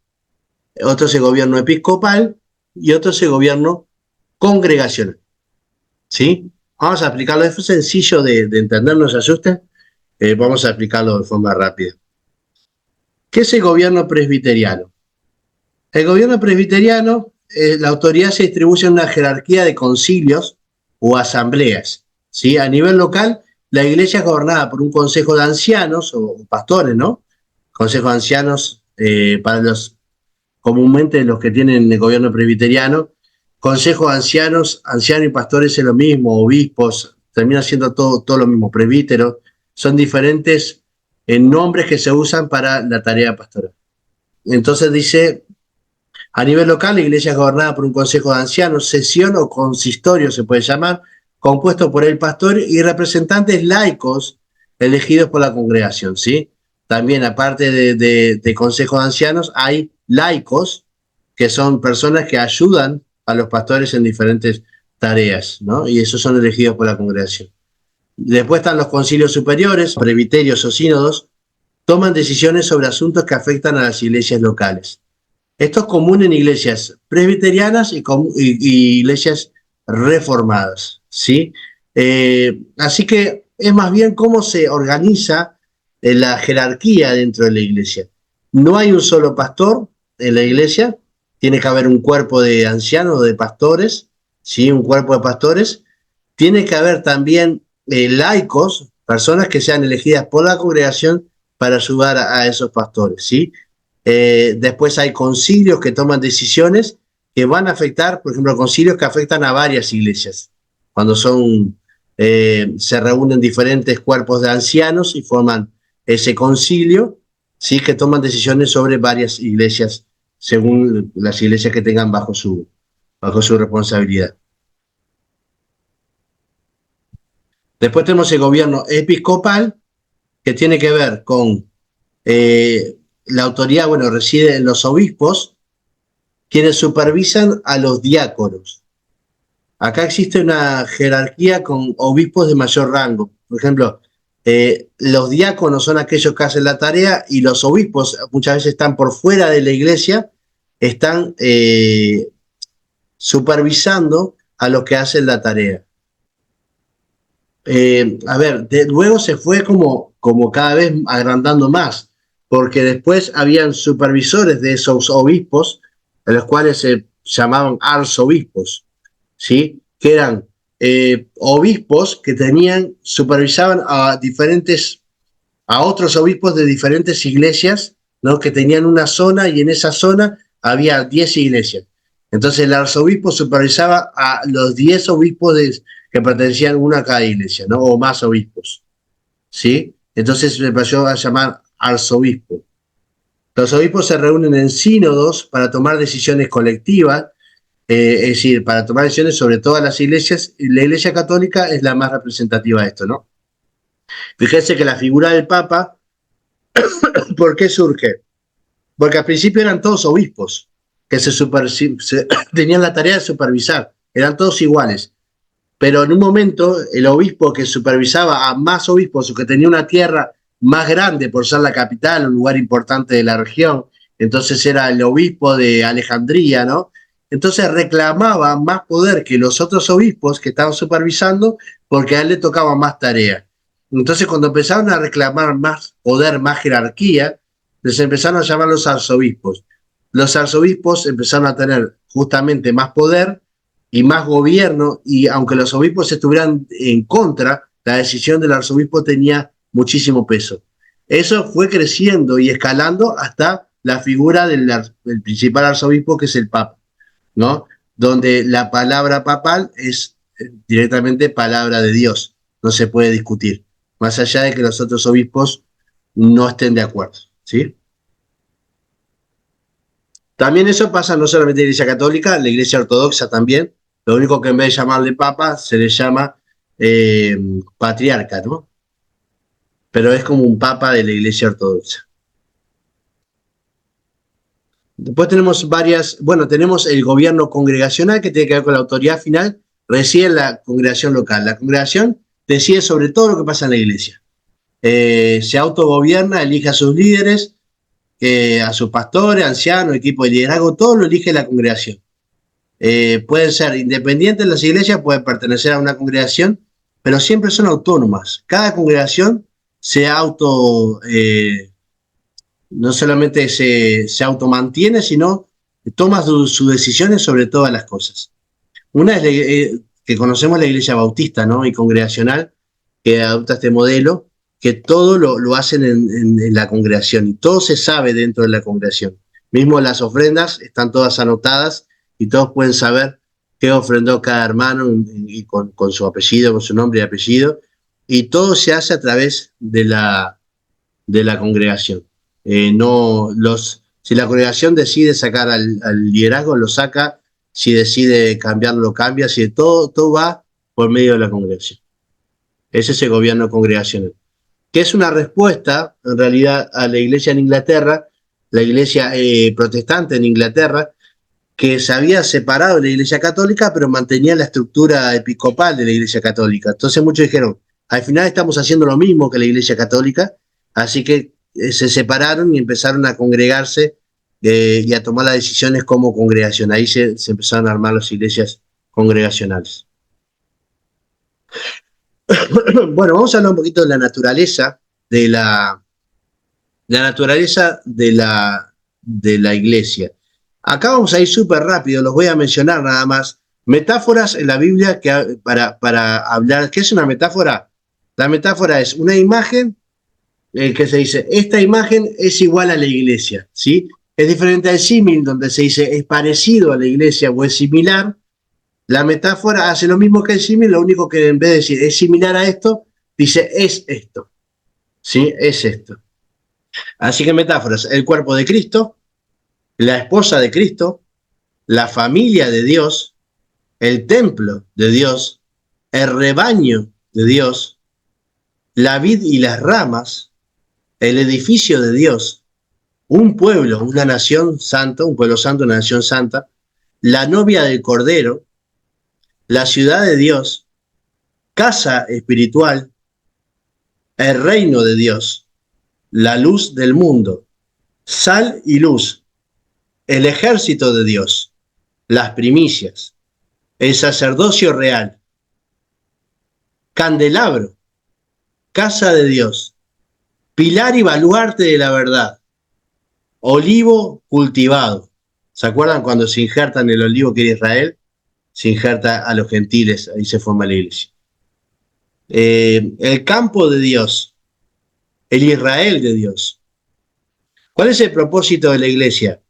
otro es el gobierno episcopal y otro es el gobierno congregacional. ¿Sí? Vamos a explicarlo. Es sencillo de entender, no se asusten. Vamos a explicarlo de forma rápida. ¿Qué es el gobierno presbiteriano? El gobierno presbiteriano, la autoridad se distribuye en una jerarquía de concilios o asambleas, ¿sí? A nivel local, la iglesia es gobernada por un consejo de ancianos o pastores, ¿no? Consejo de ancianos para comúnmente los que tienen el gobierno presbiteriano. Consejo de ancianos, ancianos y pastores es lo mismo, obispos, termina siendo todo lo mismo, presbíteros, son diferentes nombres que se usan para la tarea pastoral. Entonces dice, a nivel local, la iglesia es gobernada por un consejo de ancianos, sesión o consistorio se puede llamar, compuesto por el pastor y representantes laicos elegidos por la congregación, ¿sí? También, aparte de consejo de ancianos, hay laicos, que son personas que ayudan a los pastores en diferentes tareas, ¿no? Y esos son elegidos por la congregación. Después están los concilios superiores, presbiterios o sínodos, toman decisiones sobre asuntos que afectan a las iglesias locales. Esto es común en iglesias presbiterianas y iglesias reformadas, ¿sí? Así que es más bien cómo se organiza la jerarquía dentro de la iglesia. No hay un solo pastor en la iglesia, tiene que haber un cuerpo de ancianos, de pastores, ¿sí? Un cuerpo de pastores. Tiene que haber también laicos, personas que sean elegidas por la congregación para ayudar a esos pastores, ¿sí? Después hay concilios que toman decisiones que van a afectar, por ejemplo, concilios que afectan a varias iglesias, cuando se reúnen diferentes cuerpos de ancianos y forman ese concilio, ¿sí? Que toman decisiones sobre varias iglesias, según las iglesias que tengan bajo su responsabilidad. Después tenemos el gobierno episcopal, que tiene que ver con la autoridad, reside en los obispos, quienes supervisan a los diáconos. Acá existe una jerarquía con obispos de mayor rango. Por ejemplo, los diáconos son aquellos que hacen la tarea y los obispos muchas veces están por fuera de la iglesia, están supervisando a los que hacen la tarea. Luego se fue como cada vez agrandando más, porque después habían supervisores de esos obispos, a los cuales se llamaban arzobispos, ¿sí? Que eran obispos que supervisaban a otros obispos de diferentes iglesias, ¿no? Que tenían una zona y en esa zona había 10 iglesias. Entonces el arzobispo supervisaba a los 10 obispos que pertenecían a una a cada iglesia, ¿no? O más obispos, ¿sí? Entonces se empezó a llamar arzobispo. Los obispos se reúnen en sínodos para tomar decisiones colectivas, es decir, para tomar decisiones sobre todas las iglesias, y la Iglesia Católica es la más representativa de esto, ¿no? Fíjense que la figura del Papa, ¿por qué surge? Porque al principio eran todos obispos, que tenían la tarea de supervisar, eran todos iguales. Pero en un momento, el obispo que supervisaba a más obispos, o que tenía una tierra más grande por ser la capital, un lugar importante de la región, entonces era el obispo de Alejandría, ¿no? Entonces reclamaba más poder que los otros obispos que estaban supervisando, porque a él le tocaba más tarea. Entonces, cuando empezaron a reclamar más poder, más jerarquía, les empezaron a llamar los arzobispos. Los arzobispos empezaron a tener justamente más poder y más gobierno, y aunque los obispos estuvieran en contra, la decisión del arzobispo tenía muchísimo peso. Eso fue creciendo y escalando hasta la figura del principal arzobispo, que es el Papa, ¿no? Donde la palabra papal es directamente palabra de Dios, no se puede discutir, más allá de que los otros obispos no estén de acuerdo, ¿sí? También eso pasa no solamente en la Iglesia Católica, la Iglesia Ortodoxa también. Lo único que en vez de llamarle Papa, se le llama patriarca, ¿no? Pero es como un Papa de la Iglesia Ortodoxa. Después tenemos tenemos el gobierno congregacional, que tiene que ver con la autoridad final, reside en la congregación local. La congregación decide sobre todo lo que pasa en la iglesia. Se autogobierna, elige a sus líderes, a sus pastores, ancianos, equipo de liderazgo, todo lo elige la congregación. Pueden ser independientes las iglesias, pueden pertenecer a una congregación, pero siempre son autónomas. Cada congregación no solamente se automantiene, sino toma sus decisiones sobre todas las cosas. Una es que conocemos la iglesia bautista, ¿no? Y congregacional, que adopta este modelo, que todo lo hacen en la congregación y todo se sabe dentro de la congregación. Mismo las ofrendas están todas anotadas y todos pueden saber qué ofrendó cada hermano y con su apellido, con su nombre y apellido, y todo se hace a través de la congregación. Si la congregación decide sacar al liderazgo, lo saca; si decide cambiarlo, lo cambia; si todo va por medio de la congregación. Ese es el gobierno congregacional, que es una respuesta, en realidad, a la iglesia en Inglaterra, la iglesia protestante en Inglaterra, que se había separado de la iglesia católica, pero mantenía la estructura episcopal de la iglesia católica. Entonces muchos dijeron, al final estamos haciendo lo mismo que la iglesia católica, así que se separaron y empezaron a congregarse y a tomar las decisiones como congregación. Ahí se empezaron a armar las iglesias congregacionales. Bueno, vamos a hablar un poquito de la naturaleza de la iglesia. Acá vamos a ir súper rápido, los voy a mencionar nada más. Metáforas en la Biblia para hablar. ¿Qué es una metáfora? La metáfora es una imagen que se dice, esta imagen es igual a la iglesia, ¿sí? Es diferente al símil, donde se dice es parecido a la iglesia o es similar. La metáfora hace lo mismo que el símil, lo único que en vez de decir es similar a esto, dice es esto, ¿sí? Es esto. Así que metáforas: el cuerpo de Cristo, la esposa de Cristo, la familia de Dios, el templo de Dios, el rebaño de Dios, la vid y las ramas, el edificio de Dios, un pueblo, una nación santa, un pueblo santo, una nación santa, la novia del Cordero, la ciudad de Dios, casa espiritual, el reino de Dios, la luz del mundo, sal y luz, el ejército de Dios, las primicias, el sacerdocio real, candelabro, casa de Dios, pilar y baluarte de la verdad, olivo cultivado. ¿Se acuerdan cuando se injertan el olivo que era Israel? se injerta a los gentiles, ahí se forma la iglesia. El campo de Dios, el Israel de Dios. ¿Cuál es el propósito de la iglesia?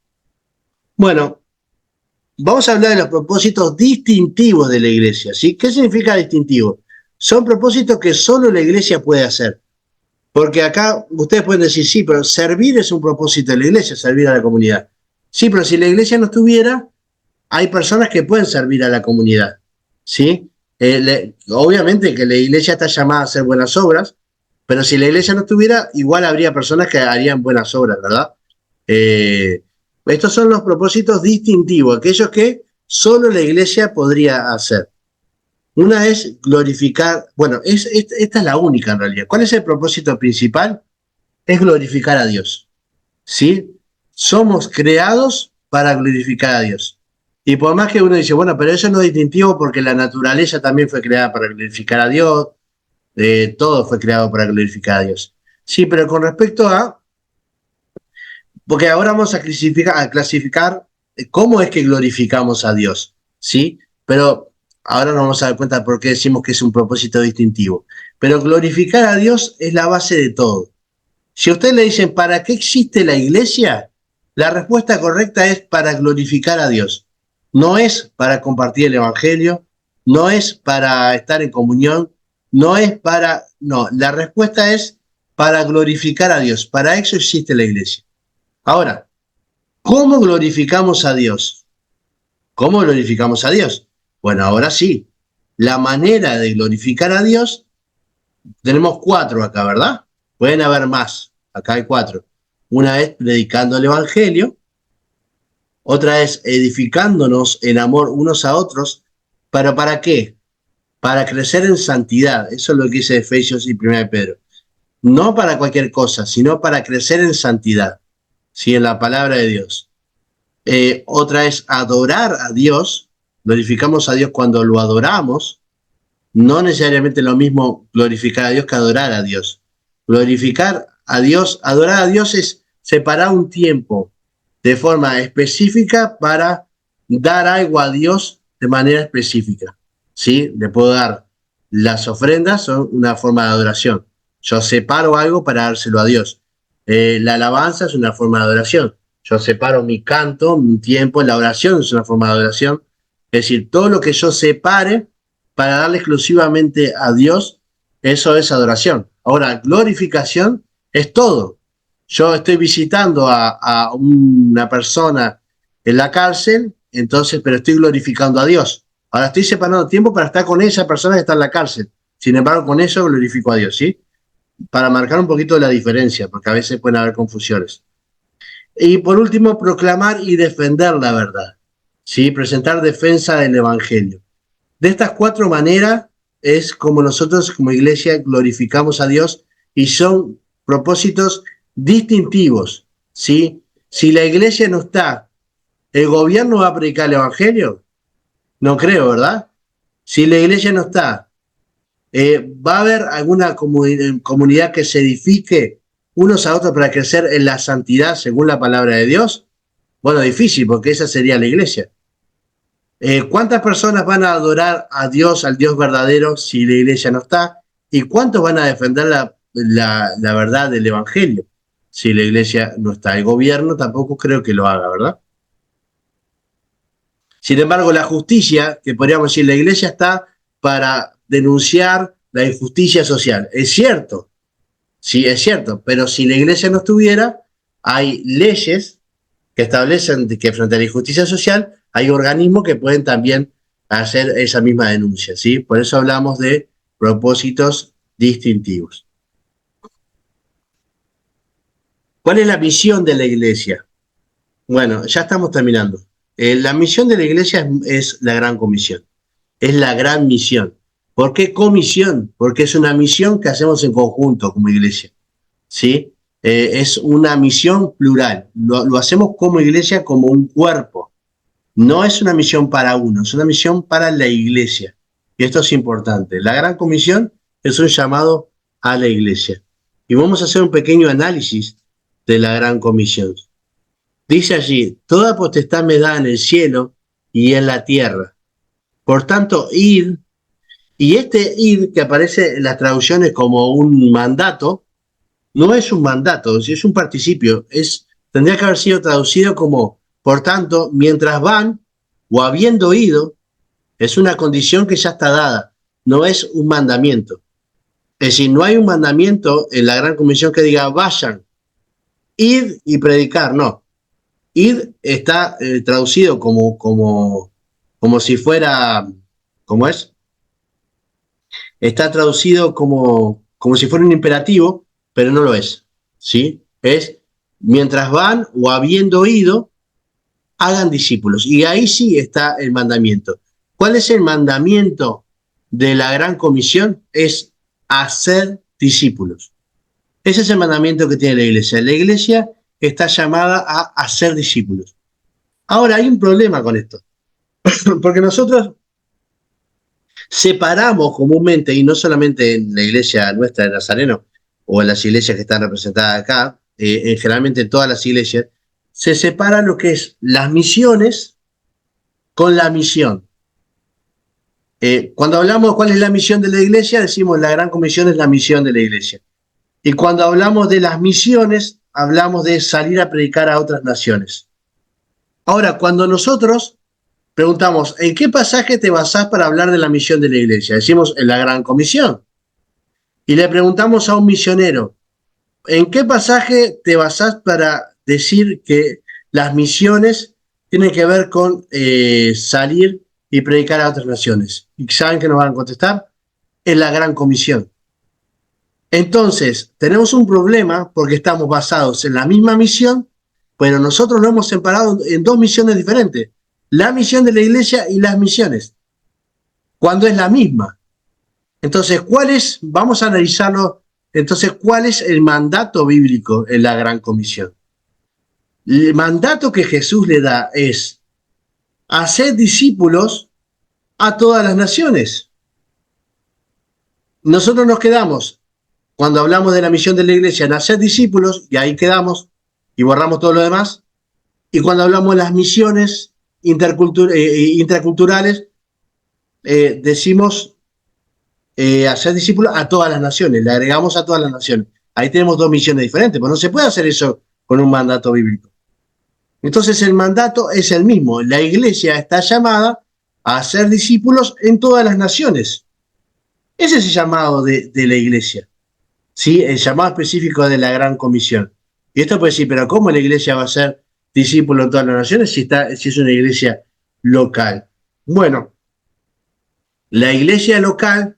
Bueno, vamos a hablar de los propósitos distintivos de la iglesia, ¿sí? ¿Qué significa distintivo? Son propósitos que solo la iglesia puede hacer. Porque acá ustedes pueden decir, sí, pero servir es un propósito de la iglesia, servir a la comunidad. Sí, pero si la iglesia no estuviera, hay personas que pueden servir a la comunidad, ¿sí? Obviamente que la iglesia está llamada a hacer buenas obras, pero si la iglesia no estuviera, igual habría personas que harían buenas obras, ¿verdad? Eh, Estos son los propósitos distintivos, aquellos que solo la iglesia podría hacer. Una es glorificar, bueno, esta es la única en realidad. ¿Cuál es el propósito principal? Es glorificar a Dios, ¿sí? Somos creados para glorificar a Dios. Y por más que uno dice, bueno, pero eso no es distintivo porque la naturaleza también fue creada para glorificar a Dios, todo fue creado para glorificar a Dios. Sí, pero con respecto a, porque ahora vamos a clasificar cómo es que glorificamos a Dios, ¿sí? Pero ahora nos vamos a dar cuenta de por qué decimos que es un propósito distintivo. Pero glorificar a Dios es la base de todo. Si a usted le dicen, ¿para qué existe la iglesia? La respuesta correcta es para glorificar a Dios. No es para compartir el evangelio, no es para estar en comunión, no es para... No, la respuesta es para glorificar a Dios. Para eso existe la iglesia. Ahora, ¿cómo glorificamos a Dios? ¿Cómo glorificamos a Dios? Bueno, ahora sí. La manera de glorificar a Dios, tenemos 4 acá, ¿verdad? Pueden haber más. Acá hay 4. Una es predicando el evangelio, otra es edificándonos en amor unos a otros, pero ¿para qué? Para crecer en santidad. Eso es lo que dice Efesios y 1 Pedro. No para cualquier cosa, sino para crecer en santidad, ¿sí? En la palabra de Dios. Otra es adorar a Dios. Glorificamos a Dios cuando lo adoramos. No necesariamente lo mismo glorificar a Dios que adorar a Dios. Glorificar a Dios, adorar a Dios es separar un tiempo de forma específica para dar algo a Dios de manera específica. ¿Sí? Le puedo dar las ofrendas, son una forma de adoración. Yo separo algo para dárselo a Dios. La alabanza es una forma de adoración. Yo separo mi canto, mi tiempo, la oración es una forma de adoración. Es decir, todo lo que yo separe para darle exclusivamente a Dios, eso es adoración. Ahora, glorificación es todo. Yo estoy visitando a una persona en la cárcel, entonces, pero estoy glorificando a Dios. Ahora estoy separando tiempo para estar con esa persona que está en la cárcel. Sin embargo, con eso glorifico a Dios, ¿sí? Para marcar un poquito la diferencia, porque a veces pueden haber confusiones. Y por último, proclamar y defender la verdad, ¿sí? Presentar defensa del evangelio. De estas 4 maneras es como nosotros como iglesia glorificamos a Dios y son propósitos distintivos, ¿sí? Si la iglesia no está, ¿el gobierno va a predicar el evangelio? No creo, ¿verdad? Si la iglesia no está, ¿va a haber alguna comunidad que se edifique unos a otros para crecer en la santidad según la palabra de Dios? Bueno, difícil, porque esa sería la iglesia. ¿Cuántas personas van a adorar a Dios, al Dios verdadero, si la iglesia no está? ¿Y cuántos van a defender la verdad del evangelio si la iglesia no está? El gobierno tampoco creo que lo haga, ¿verdad? Sin embargo, la justicia, que podríamos decir, la iglesia está para denunciar la injusticia social. Es cierto, sí, es cierto, pero si la iglesia no estuviera, hay leyes que establecen que frente a la injusticia social hay organismos que pueden también hacer esa misma denuncia, ¿sí? Por eso hablamos de propósitos distintivos. ¿Cuál es la misión de la iglesia? Bueno, ya estamos terminando. La misión de la iglesia es la gran comisión, es la gran misión. ¿Por qué comisión? Porque es una misión que hacemos en conjunto como iglesia, ¿sí? Es una misión plural, lo hacemos como iglesia, como un cuerpo. No es una misión para uno, es una misión para la iglesia. Y esto es importante. La gran comisión es un llamado a la iglesia. Y vamos a hacer un pequeño análisis de la gran comisión. Dice allí, toda potestad me da en el cielo y en la tierra. Por tanto, id, y este id que aparece en las traducciones como un mandato, no es un mandato, es un participio, tendría que haber sido traducido como, por tanto, mientras van o habiendo ido, es una condición que ya está dada, no es un mandamiento. Es decir, no hay un mandamiento en la Gran Comisión que diga vayan, id y predicar, no. Id está traducido como si fuera, ¿cómo es? Está traducido como si fuera un imperativo, pero no lo es, ¿sí? Es mientras van o habiendo ido, hagan discípulos. Y ahí sí está el mandamiento. ¿Cuál es el mandamiento de la Gran Comisión? Es hacer discípulos. Ese es el mandamiento que tiene la iglesia. La iglesia está llamada a hacer discípulos. Ahora, hay un problema con esto, porque nosotros separamos comúnmente, y no solamente en la iglesia nuestra de Nazareno, o en las iglesias que están representadas acá, generalmente en todas las iglesias, se separa lo que es las misiones con la misión. Cuando hablamos de cuál es la misión de la iglesia, decimos la Gran Comisión es la misión de la iglesia. Y cuando hablamos de las misiones, hablamos de salir a predicar a otras naciones. Ahora, cuando nosotros preguntamos, ¿en qué pasaje te basás para hablar de la misión de la iglesia? Decimos, en la Gran Comisión. Y le preguntamos a un misionero, ¿en qué pasaje te basás para decir que las misiones tienen que ver con salir y predicar a otras naciones? ¿Y saben qué nos van a contestar? En la Gran Comisión. Entonces, tenemos un problema porque estamos basados en la misma misión, pero nosotros lo hemos separado en dos misiones diferentes. La misión de la iglesia y las misiones, cuando es la misma. Entonces, vamos a analizarlo, entonces, ¿cuál es el mandato bíblico en la Gran Comisión? El mandato que Jesús le da es hacer discípulos a todas las naciones. Nosotros nos quedamos, cuando hablamos de la misión de la iglesia, en hacer discípulos, y ahí quedamos, y borramos todo lo demás. Y cuando hablamos de las misiones intraculturales, decimos hacer discípulos a todas las naciones, le agregamos a todas las naciones. Ahí tenemos dos misiones diferentes, pero no se puede hacer eso con un mandato bíblico. Entonces el mandato es el mismo. La iglesia está llamada a hacer discípulos en todas las naciones. Ese es el llamado de la iglesia, ¿sí? El llamado específico de la Gran Comisión. Y esto puede decir, pero ¿cómo la iglesia va a ser discípulo en todas las naciones si es una iglesia local? Bueno, la iglesia local,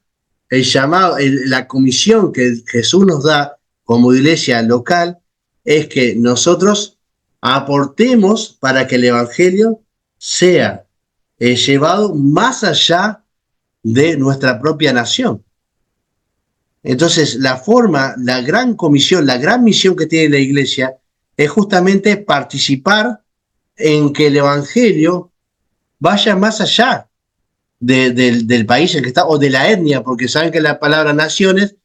el llamado, la comisión que Jesús nos da como iglesia local es que nosotros aportemos para que el evangelio sea llevado más allá de nuestra propia nación. Entonces, la gran comisión, la gran misión que tiene la iglesia es justamente participar en que el evangelio vaya más allá del país en que está, o de la etnia, porque saben que la palabra naciones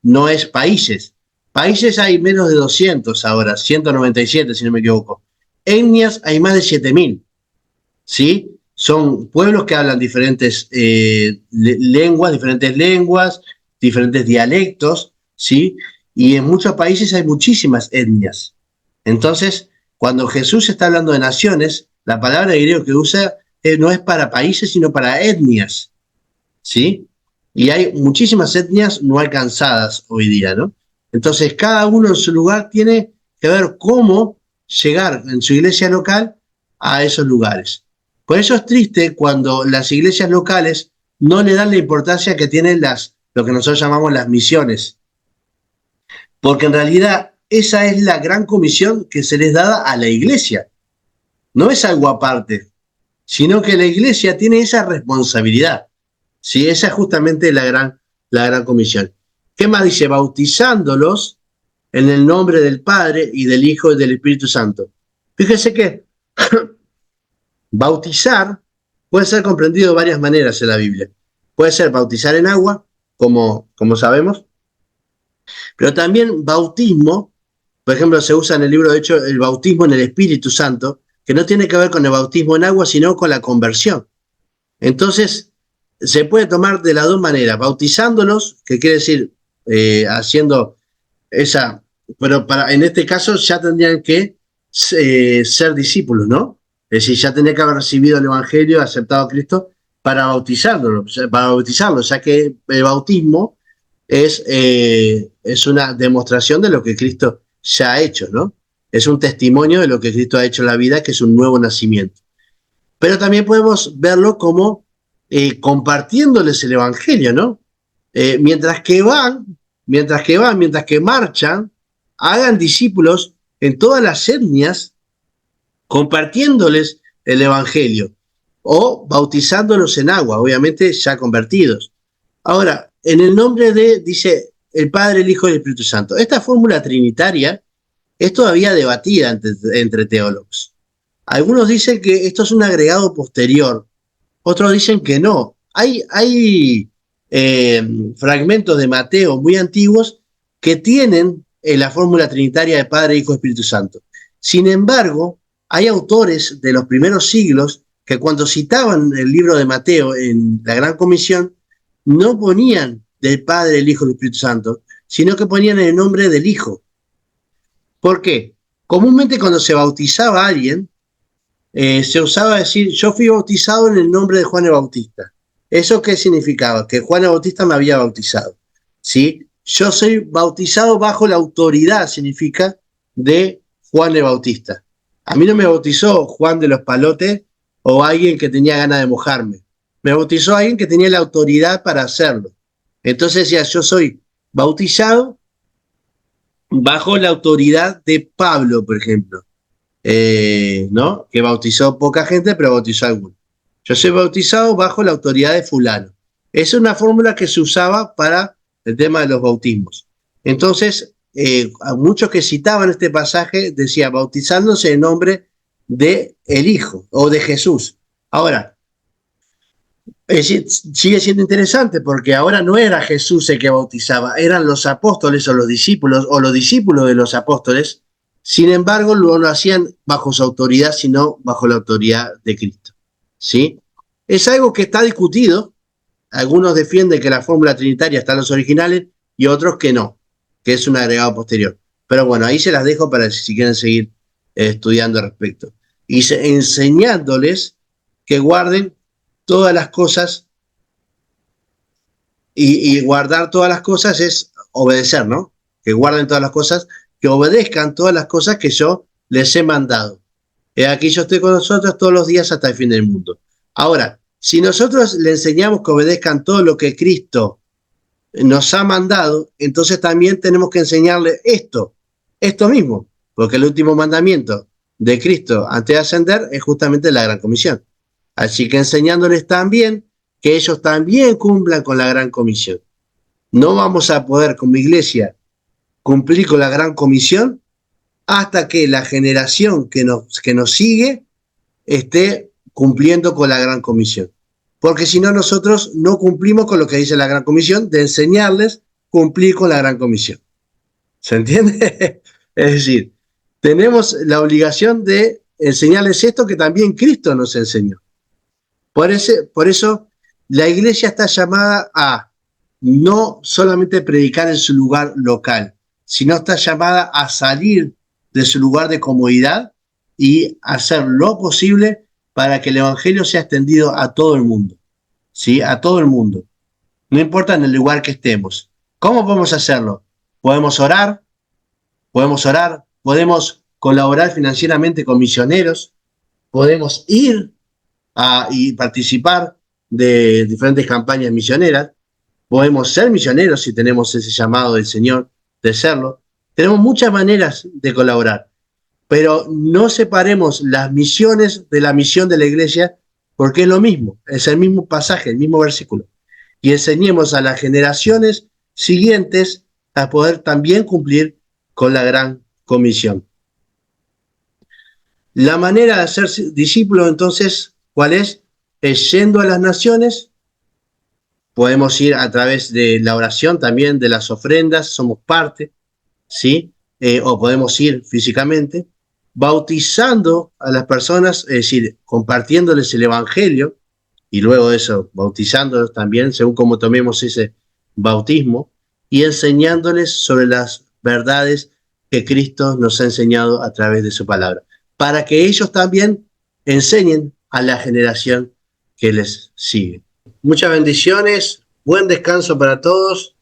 no es países. Países hay menos de 200 ahora, 197 si no me equivoco. Etnias hay más de 7000, ¿sí? Son pueblos que hablan diferentes lenguas, diferentes dialectos, ¿sí? Y en muchos países hay muchísimas etnias. Entonces, cuando Jesús está hablando de naciones, la palabra griego que usa no es para países, sino para etnias, ¿sí? Y hay muchísimas etnias no alcanzadas hoy día, ¿no? Entonces, cada uno en su lugar tiene que ver cómo llegar en su iglesia local a esos lugares. Por eso es triste cuando las iglesias locales no le dan la importancia que tienen lo que nosotros llamamos las misiones. Porque en realidad esa es la gran comisión que se les da a la iglesia. No es algo aparte, sino que la iglesia tiene esa responsabilidad. ¿Sí? Esa es justamente la gran comisión. ¿Qué más dice? Bautizándolos en el nombre del Padre y del Hijo y del Espíritu Santo. Fíjese que bautizar puede ser comprendido de varias maneras en la Biblia. Puede ser bautizar en agua, como sabemos, pero también bautismo, por ejemplo, se usa en el libro de Hechos el bautismo en el Espíritu Santo, que no tiene que ver con el bautismo en agua, sino con la conversión. Entonces, se puede tomar de las dos maneras, bautizándolos, que quiere decir haciendo esa, pero en este caso ya tendrían que ser discípulos, ¿no? Es decir, ya tendrían que haber recibido el Evangelio, aceptado a Cristo para bautizarlo, ya que el bautismo es una demostración de lo que Cristo ya ha hecho, ¿no? Es un testimonio de lo que Cristo ha hecho en la vida, que es un nuevo nacimiento. Pero también podemos verlo como compartiéndoles el Evangelio, ¿no? Mientras que mientras que marchan, hagan discípulos en todas las etnias, compartiéndoles el Evangelio o bautizándolos en agua, obviamente ya convertidos. Ahora, en el nombre de, dice el Padre, el Hijo y el Espíritu Santo. Esta fórmula trinitaria es todavía debatida entre teólogos. Algunos dicen que esto es un agregado posterior, otros dicen que no. Hay fragmentos de Mateo muy antiguos que tienen la fórmula trinitaria de Padre, Hijo, Espíritu Santo. Sin embargo, hay autores de los primeros siglos que cuando citaban el libro de Mateo en la Gran Comisión, no ponían del Padre, el Hijo y el Espíritu Santo, sino que ponían el nombre del Hijo. ¿Por qué? Comúnmente cuando se bautizaba a alguien, se usaba decir, yo fui bautizado en el nombre de Juan el Bautista. ¿Eso qué significaba? Que Juan el Bautista me había bautizado. ¿Sí? Yo soy bautizado bajo la autoridad, significa, de Juan el Bautista. A mí no me bautizó Juan de los Palotes o alguien que tenía ganas de mojarme. Me bautizó alguien que tenía la autoridad para hacerlo. Entonces decía, yo soy bautizado bajo la autoridad de Pablo, por ejemplo. ¿No? Que bautizó poca gente, pero bautizó a algunos. Yo soy bautizado bajo la autoridad de fulano. Es una fórmula que se usaba para el tema de los bautismos. Entonces, a muchos que citaban este pasaje decía bautizándose en nombre de el Hijo o de Jesús. Ahora, sigue siendo interesante porque ahora no era Jesús el que bautizaba, eran los apóstoles o los discípulos de los apóstoles. Sin embargo, no lo hacían bajo su autoridad, sino bajo la autoridad de Cristo. ¿Sí? Es algo que está discutido. Algunos defienden que la fórmula trinitaria está en los originales y otros que no, que es un agregado posterior. Pero bueno, ahí se las dejo para si quieren seguir estudiando al respecto. Y enseñándoles que guarden todas las cosas y guardar todas las cosas es obedecer, ¿no? Que guarden todas las cosas, que obedezcan todas las cosas que yo les he mandado. Aquí yo estoy con nosotros todos los días hasta el fin del mundo. Ahora, si nosotros le enseñamos que obedezcan todo lo que Cristo nos ha mandado, entonces también tenemos que enseñarle esto mismo, porque el último mandamiento de Cristo antes de ascender es justamente la Gran Comisión. Así que enseñándoles también que ellos también cumplan con la Gran Comisión. No vamos a poder como iglesia cumplir con la Gran Comisión hasta que la generación que nos sigue esté cumpliendo con la Gran Comisión. Porque si no, nosotros no cumplimos con lo que dice la Gran Comisión de enseñarles cumplir con la Gran Comisión. ¿Se entiende? Es decir, tenemos la obligación de enseñarles esto que también Cristo nos enseñó. Por eso la iglesia está llamada a no solamente predicar en su lugar local, sino está llamada a salir de su lugar de comodidad y hacer lo posible para que el evangelio sea extendido a todo el mundo, ¿sí? A todo el mundo. No importa en el lugar que estemos. ¿Cómo podemos hacerlo? Podemos colaborar financieramente con misioneros, podemos ir y participar de diferentes campañas misioneras, podemos ser misioneros si tenemos ese llamado del Señor de serlo. Tenemos muchas maneras de colaborar, pero no separemos las misiones de la misión de la iglesia porque es lo mismo, es el mismo pasaje, el mismo versículo. Y enseñemos a las generaciones siguientes a poder también cumplir con la gran comisión. La manera de ser discípulo, entonces, ¿cuál es? Es yendo a las naciones. Podemos ir a través de la oración también, de las ofrendas, somos parte, ¿sí? O podemos ir físicamente, bautizando a las personas, es decir, compartiéndoles el evangelio, y luego de eso bautizándolos también, según como tomemos ese bautismo, y enseñándoles sobre las verdades que Cristo nos ha enseñado a través de su palabra, para que ellos también enseñen a la generación que les sigue. Muchas bendiciones, buen descanso para todos